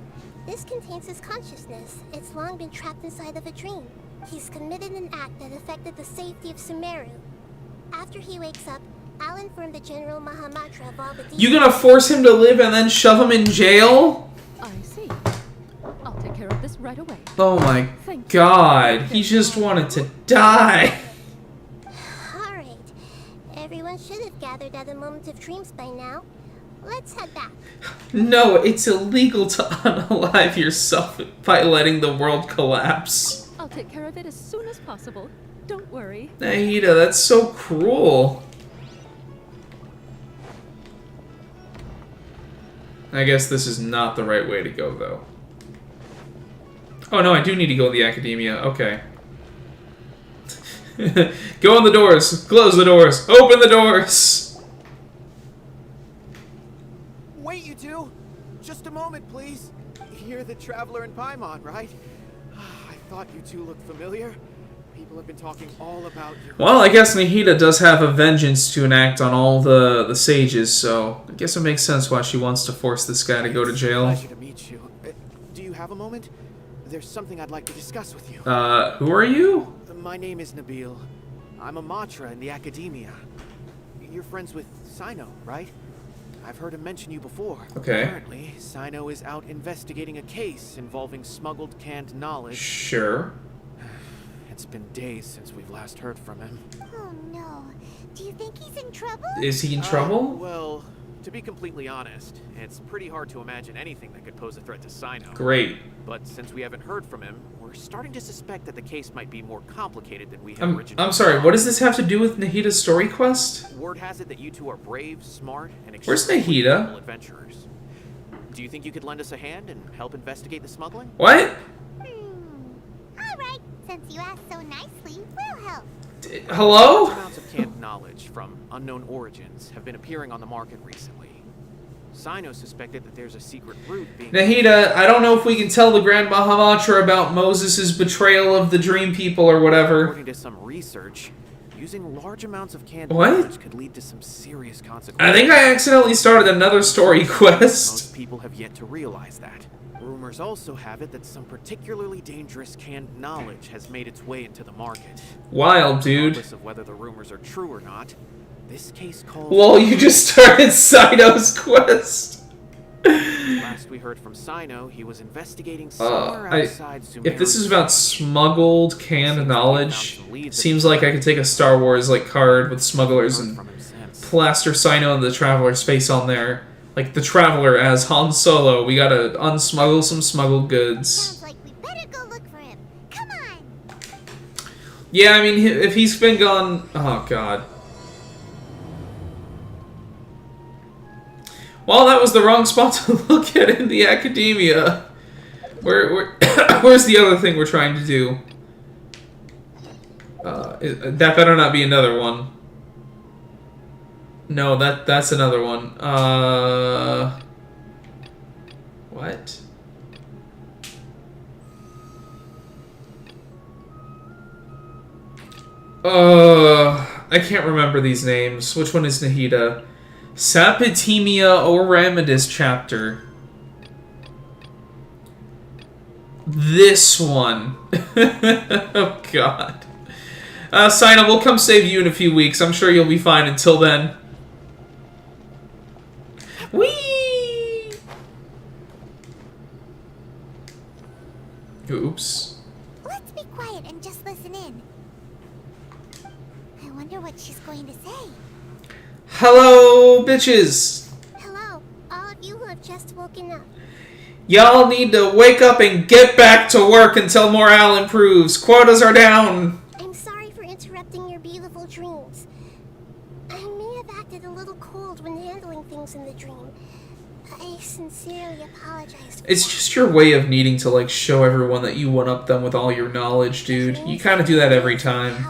This contains his consciousness. It's long been trapped inside of a dream. He's committed an act that affected the safety of Sumeru. After he wakes up, I'll inform the General Mahamatra of all the details. You gonna force him to live and then shove him in jail? I see. I'll take care of this right away. Oh my god. He just wanted to die. Alright. Everyone should have gathered at a moment of dreams by now. Let's head back. No, it's illegal to unalive yourself by letting the world collapse. I'll take care of it as soon as possible. Don't worry. Nahida, that's so cruel. I guess this is not the right way to go, though. Oh no, I do need to go in the academia. Okay. Go in the doors. Close the doors. Open the doors. Wait, you two! Just a moment, please. You're the Traveler in Paimon, right? I thought you two looked familiar. People have been talking all about you. Well, I guess Nahida does have a vengeance to enact on all the sages, so I guess it makes sense why she wants to force this guy to go to jail. It's a pleasure to meet you. Do you have a moment? There's something I'd like to discuss with you. Who are you? My name is Nabil. I'm a Matra in the academia. You're friends with Sino, right? I've heard him mention you before. Okay. Apparently, Sino is out investigating a case involving smuggled canned knowledge. Sure. It's been days since we've last heard from him. Oh no. Do you think he's in trouble? Is he in trouble? Well, to be completely honest, it's pretty hard to imagine anything that could pose a threat to Sino. Great. But since we haven't heard from him, we're starting to suspect that the case might be more complicated than we had originally I'm sorry, thought. what does this have to do with Nahida's story quest? Word has it that you two are brave, smart, and Where's extremely Nahida? capable adventurers. Do you think you could lend us a hand and help investigate the smuggling? What? Alright, since you asked so nicely, we'll help. Hello? Large amounts of canned knowledge from unknown origins have been appearing on the market recently. Sino suspected that there's a secret route being... Nahida, I don't know if we can tell the Grand Mahamatra about Moses' betrayal of the Dream People or whatever. According to some research, using large amounts of canned What? knowledge could lead to some serious consequences. I think I accidentally started another story quest. Most people have yet to realize that. Rumors also have it that some particularly dangerous canned knowledge has made its way into the market. Wild, dude. Regardless of whether the rumors are true or not, this case calls... Lol, you just started Sino's quest. Last we heard from Sino, he was investigating somewhere outside Sumeru. If this is about smuggled canned knowledge, seems like I could take a Star Wars like card with smugglers and plaster Sino and the Traveler's face on there. Like the Traveler as Han Solo. We gotta unsmuggle some smuggled goods. Sounds like we better go look for him. Come on! Yeah, I mean, if he's been gone... Oh, God. Well, that was the wrong spot to look at in the academia. Where's the other thing we're trying to do? That better not be another one. No, that's another one. What? I can't remember these names. Which one is Nahida? Sapitimia Oramidis chapter. This one. Oh, God. Sina, we'll come save you in a few weeks. I'm sure you'll be fine until then. Whee! Oops. Let's be quiet and just listen in. I wonder what she's going to say. Hello, bitches. Hello, all of you who have just woken up. Y'all need to wake up and get back to work until morale improves. Quotas are down. I'm sorry for interrupting your beautiful dreams. I may have acted a little cold when handling things in the dream. I sincerely apologize. It's just your way of needing to, like, show everyone that you one-up them with all your knowledge, dude. You kind of do that every time.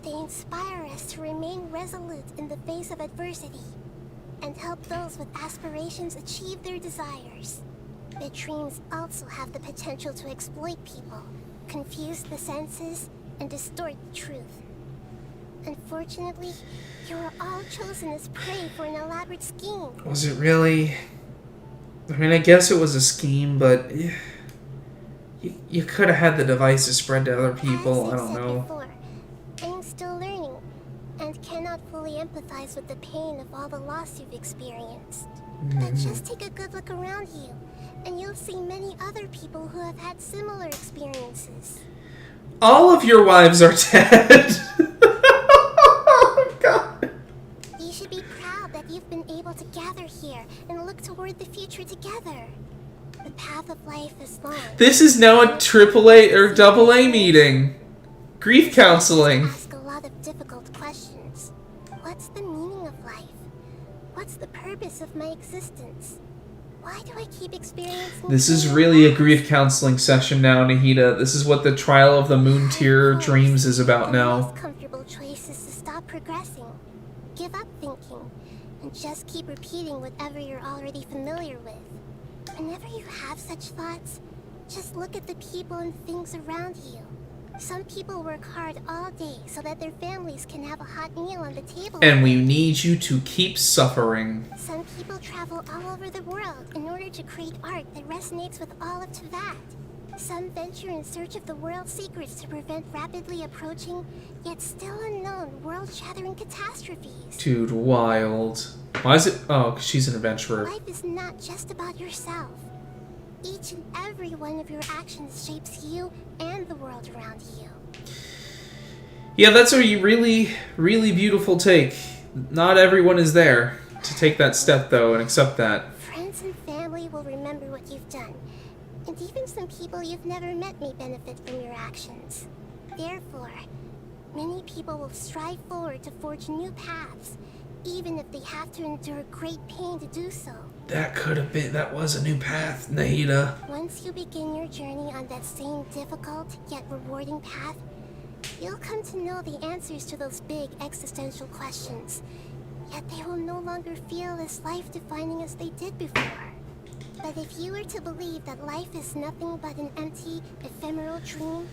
They inspire us to remain resolute in the face of adversity and help those with aspirations achieve their desires. The dreams also have the potential to exploit people, confuse the senses, and distort the truth. Unfortunately, you were all chosen as prey for an elaborate scheme. Was it really? I mean, I guess it was a scheme, but you could have had the devices spread to other people. I don't know. Before, I'm still learning and cannot fully empathize with the pain of all the loss you've experienced. But just take a good look around you, and you'll see many other people who have had similar experiences. All of your wives are dead. Oh, God. You should be proud that you've been able to gather here and look toward the future together. The path of life is long. This is now a AAA or AA meeting. Grief counseling. Ask a lot of difficult questions. What's the meaning of life? What's the purpose of my existence? Why do I keep experiencing... This is really a grief counseling session now, Nahida. This is what the Trial of the Moon Tier Dreams is about now. The most comfortable choice is to stop progressing, give up thinking, and just keep repeating whatever you're already familiar with. Whenever you have such thoughts, just look at the people and things around you. Some people work hard all day so that their families can have a hot meal on the table. And we need you to keep suffering. Some people travel all over the world in order to create art that resonates with all of Teyvat. Some venture in search of the world's secrets to prevent rapidly approaching, yet still unknown, world-shattering catastrophes. Dude, wild. Why is it? Oh, 'cause she's an adventurer. Life is not just about yourself. Each and every one of your actions shapes you and the world around you. Yeah, that's a really, really beautiful take. Not everyone is there to take that step, though, and accept that. Friends and family will remember what you've done, and even some people you've never met may benefit from your actions. Therefore, many people will strive forward to forge new paths, even if they have to endure great pain to do so. That was a new path, Nahida. Once you begin your journey on that same difficult yet rewarding path, you'll come to know the answers to those big existential questions. Yet they will no longer feel as life-defining as they did before. But if you were to believe that life is nothing but an empty, ephemeral dream,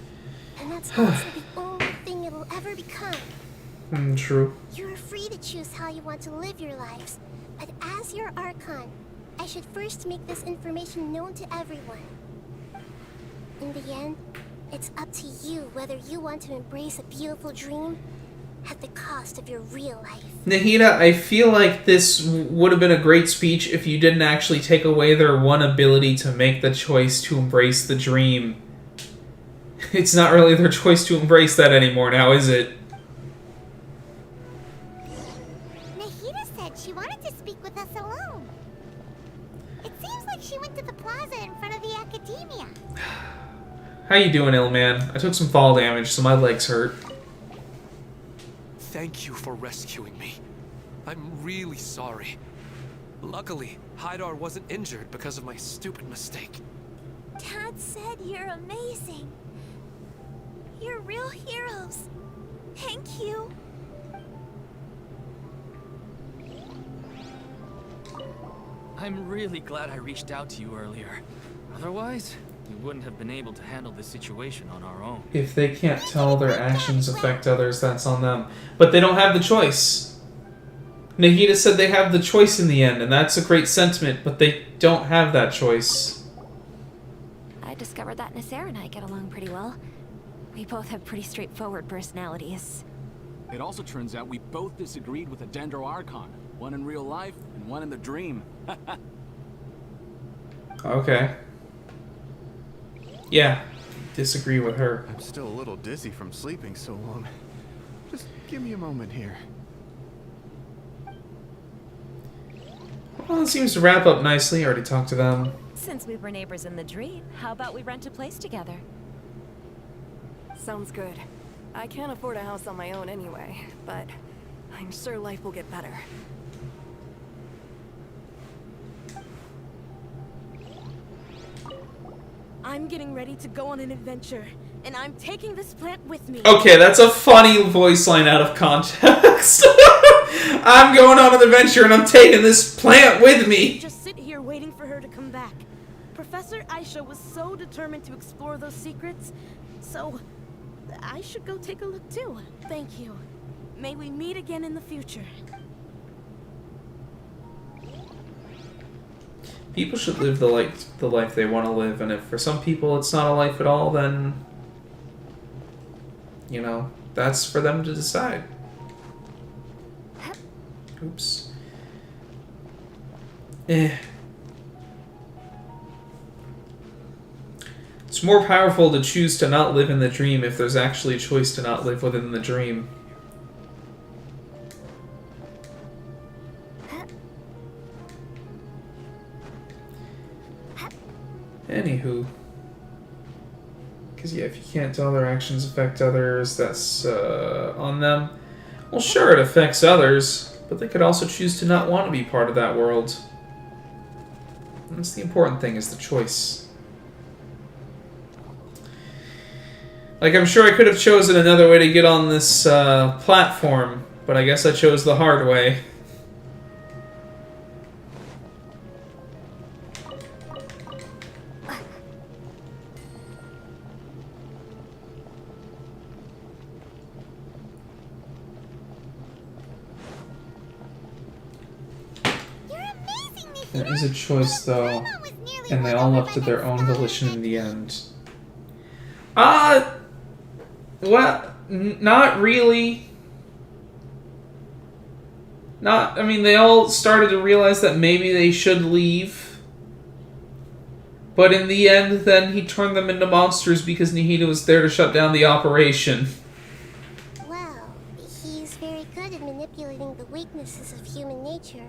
then that's also the only thing it'll ever become. True. You are free to choose how you want to live your lives, but as your Archon, I should first make this information known to everyone. In the end, it's up to you whether you want to embrace a beautiful dream at the cost of your real life. Nahida, I feel like this would have been a great speech if you didn't actually take away their one ability to make the choice to embrace the dream. It's not really their choice to embrace that anymore now, is it? Nahida said she wanted to speak with us alone. It seems like she went to the plaza in front of the academia. How you doing, ill man? I took some fall damage, so my legs hurt. Thank you for rescuing me. I'm really sorry. Luckily, Haidar wasn't injured because of my stupid mistake. Dad said you're amazing. You're real heroes. Thank you. I'm really glad I reached out to you earlier. Otherwise, we wouldn't have been able to handle this situation on our own. If they can't tell their actions affect others, that's on them. But they don't have the choice. Nahida said they have the choice in the end, and that's a great sentiment, but they don't have that choice. I discovered that Nasser and I get along pretty well. We both have pretty straightforward personalities. It also turns out we both disagreed with a best-Archon. One in real life, and one in the dream. Okay. Yeah, disagree with her. I'm still a little dizzy from sleeping so long. Just give me a moment here. Well, it seems to wrap up nicely. I already talked to them. Since we were neighbors in the dream, how about we rent a place together? Sounds good. I can't afford a house on my own anyway, but I'm sure life will get better. I'm getting ready to go on an adventure, and I'm taking this plant with me. Okay, that's a funny voice line out of context. I'm going on an adventure and I'm taking this plant with me. Just sit here waiting for her to come back. Professor Aisha was so determined to explore those secrets, so I should go take a look too. Thank you. May we meet again in the future. People should live the life they want to live, and if for some people it's not a life at all, then, you know, that's for them to decide. Oops. It's more powerful to choose to not live in the dream if there's actually a choice to not live within the dream. Anywho. Because, yeah, if you can't tell their actions affect others, that's on them. Well, sure, it affects others, but they could also choose to not want to be part of that world. That's the important thing, is the choice. Like, I'm sure I could have chosen another way to get on this platform, but I guess I chose the hard way. There is a choice, though, and they all left to their own volition in the end. Well, not really. I mean, they all started to realize that maybe they should leave. But in the end, then he turned them into monsters because Nahida was there to shut down the operation. Well, he's very good at manipulating the weaknesses of human nature.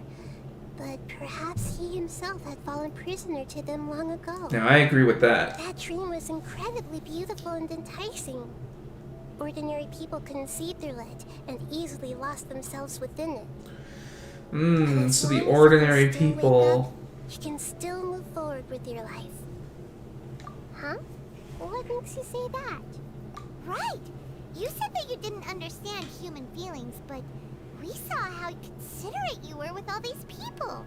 But perhaps he himself had fallen prisoner to them long ago. Now, I agree with that. That dream was incredibly beautiful and enticing. Ordinary people couldn't see through it and easily lost themselves within it. So the ordinary people... You can still move forward with your life. Huh? What makes you say that? Right! You said that you didn't understand human feelings, but we saw how considerate you were with all these people.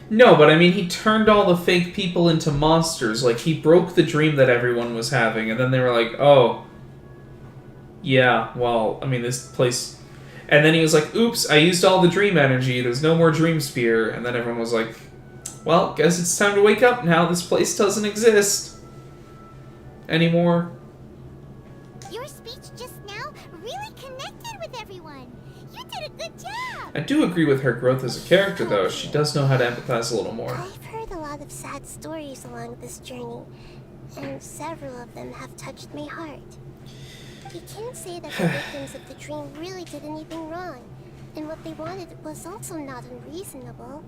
No, but I mean, he turned all the fake people into monsters. Like, he broke the dream that everyone was having, and then they were like, oh, yeah, well, I mean, this place... And then he was like, oops, I used all the dream energy, there's no more dream spear. And then everyone was like, well, guess it's time to wake up now, this place doesn't exist anymore. Your speech just now really connected with everyone. You did a good job. I do agree with her growth as a character, though. She does know how to empathize a little more. I've heard a lot of sad stories along this journey, and several of them have touched my heart. You can't say that the victims of the dream really did anything wrong, and what they wanted was also not unreasonable.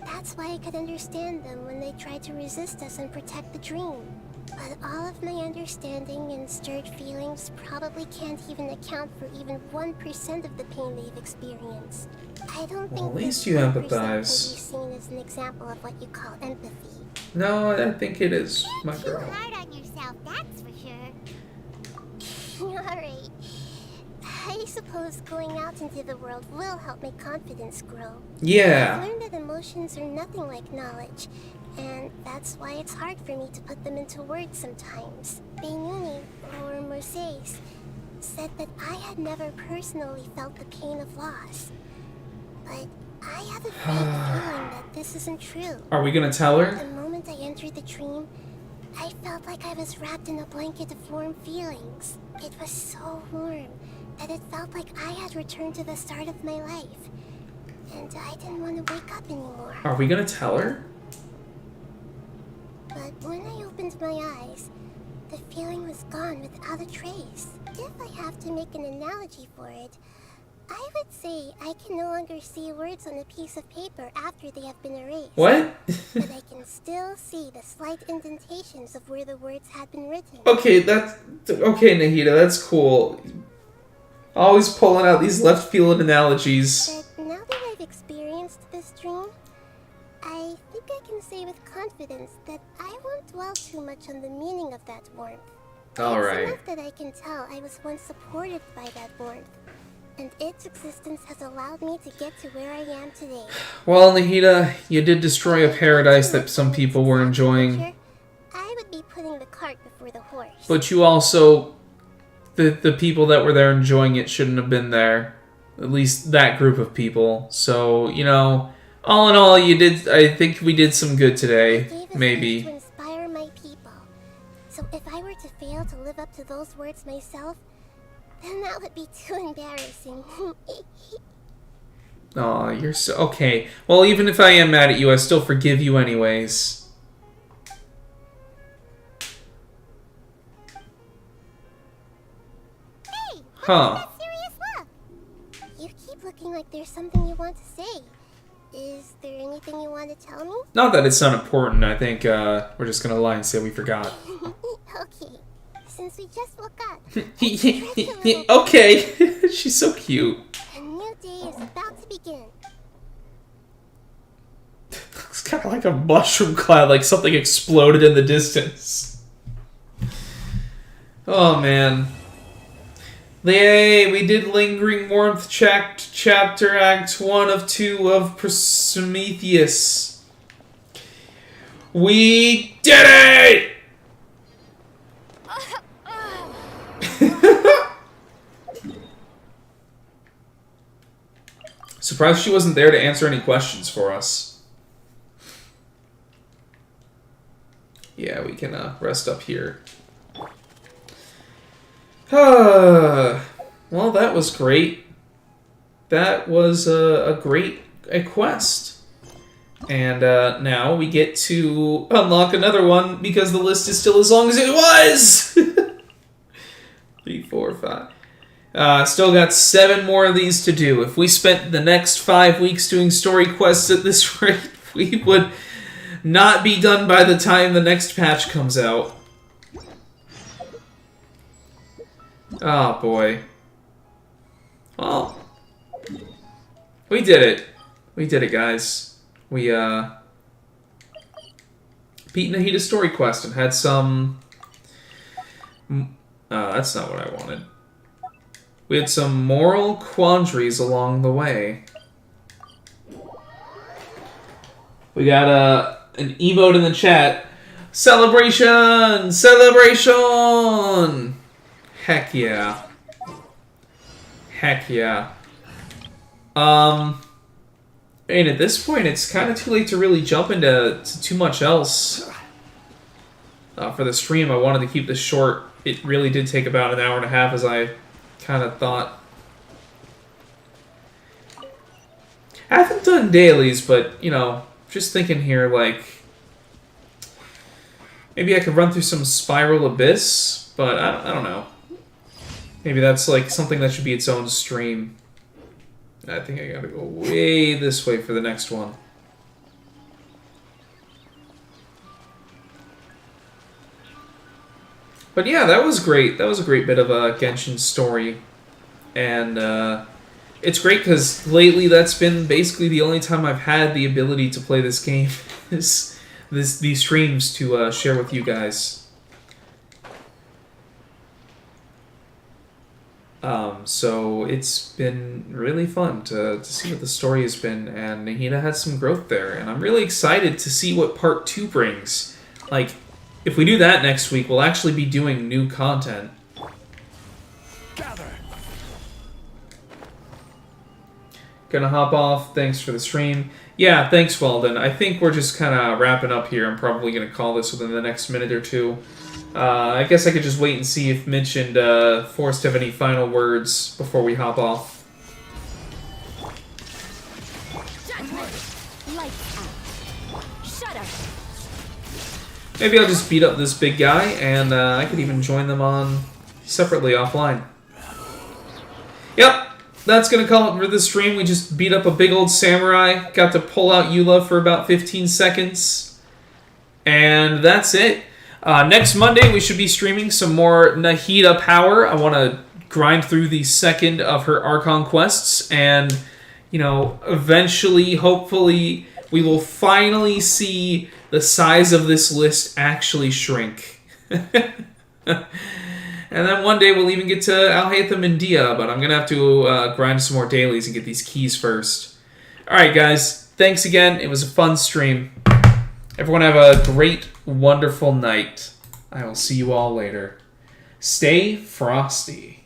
That's why I could understand them when they tried to resist us and protect the dream. But all of my understanding and stirred feelings probably can't even account for even 1% of the pain they've experienced. I don't think at least you empathize. Can be seen as an example of what you call empathy. No, I think it is, my girl. Too hard on yourself, that's for sure. Alright. I suppose going out into the world will help my confidence grow. Yeah. I've learned that emotions are nothing like knowledge, and that's why it's hard for me to put them into words sometimes. Beinuni, or Mercedes, said that I had never personally felt the pain of loss. But I have a vague feeling that this isn't true. Are we gonna tell her? The moment I entered the dream, I felt like I was wrapped in a blanket of warm feelings. It was so warm that it felt like I had returned to the start of my life. And I didn't want to wake up anymore. Are we gonna tell her? But when I opened my eyes, the feeling was gone without a trace. If I have to make an analogy for it, I would say I can no longer see words on a piece of paper after they have been erased. What? But I can still see the slight indentations of where the words had been written. Okay, okay, Nahida, that's cool. Always pulling out these left field analogies. But now that I've experienced this dream, I think I can say with confidence that I won't dwell too much on the meaning of that warmth. Alright. It's enough that I can tell I was once supported by that warmth, and its existence has allowed me to get to where I am today. Well, Nahida, you did destroy a paradise that some people were enjoying. I would be putting the cart before the horse. But you also... The people that were there enjoying it shouldn't have been there. At least that group of people. So, you know, all in all, you did... I think we did some good today. Maybe. To inspire my people. So if I were to fail to live up to those words myself, then that would be too embarrassing. Aw, you're so... Okay. Well, even if I am mad at you, I still forgive you anyways. Hey! Huh. That serious look? You keep looking like there's something you want to say. Is there anything you want to tell me? Not that it's not important. I think we're just gonna lie and say we forgot. Okay. Since we just woke up. Okay. She's so cute. A new day is about to begin. It's kind of like a mushroom cloud, like something exploded in the distance. Oh, man. Yay, we did Lingering Warmth Chapter Act 1 of 2 of Prometheus. We did it! Surprised she wasn't there to answer any questions for us. Yeah, we can rest up here. Well, that was great. That was a great quest. And now we get to unlock another one because the list is still as long as it was! 3, 4, 5. Still got 7 more of these to do. If we spent the next 5 weeks doing story quests at this rate, we would not be done by the time the next patch comes out. Oh, boy. Well, we did it. We did it, guys. We, beat Nahida's story quest and had some... that's not what I wanted. We had some moral quandaries along the way. We got an emote in the chat. Celebration! Celebration! Heck yeah. Heck yeah. And at this point, it's kind of too late to really jump into too much else. For the stream, I wanted to keep this short. It really did take about an hour and a half, as I kind of thought. I haven't done dailies, but, you know, just thinking here, like, maybe I could run through some Spiral Abyss, but I don't know. Maybe that's, like, something that should be its own stream. I think I gotta go way this way for the next one. But yeah, that was great. That was a great bit of a Genshin story. And it's great because lately that's been basically the only time I've had the ability to play this game. is these streams to share with you guys. So it's been really fun to see what the story has been. And Nahida had some growth there. And I'm really excited to see what part 2 brings. Like... if we do that next week, we'll actually be doing new content. gonna hop off. Thanks for the stream. Yeah, thanks, Weldon. I think we're just kind of wrapping up here. I'm probably gonna call this within the next minute or two. I guess I could just wait and see if Mitch and Forrest have any final words before we hop off. Maybe I'll just beat up this big guy, and I could even join them on separately offline. Yep, that's gonna call it for this stream. We just beat up a big old samurai, got to pull out Eula for about 15 seconds, and that's it. Next Monday, we should be streaming some more Nahida power. I want to grind through the second of her Archon quests, and, you know, eventually, hopefully, we will finally see the size of this list actually shrink. And then one day we'll even get to Alhaitham and Dia, but I'm going to have to grind some more dailies and get these keys first. Alright guys, thanks again. It was a fun stream. Everyone have a great, wonderful night. I will see you all later. Stay frosty.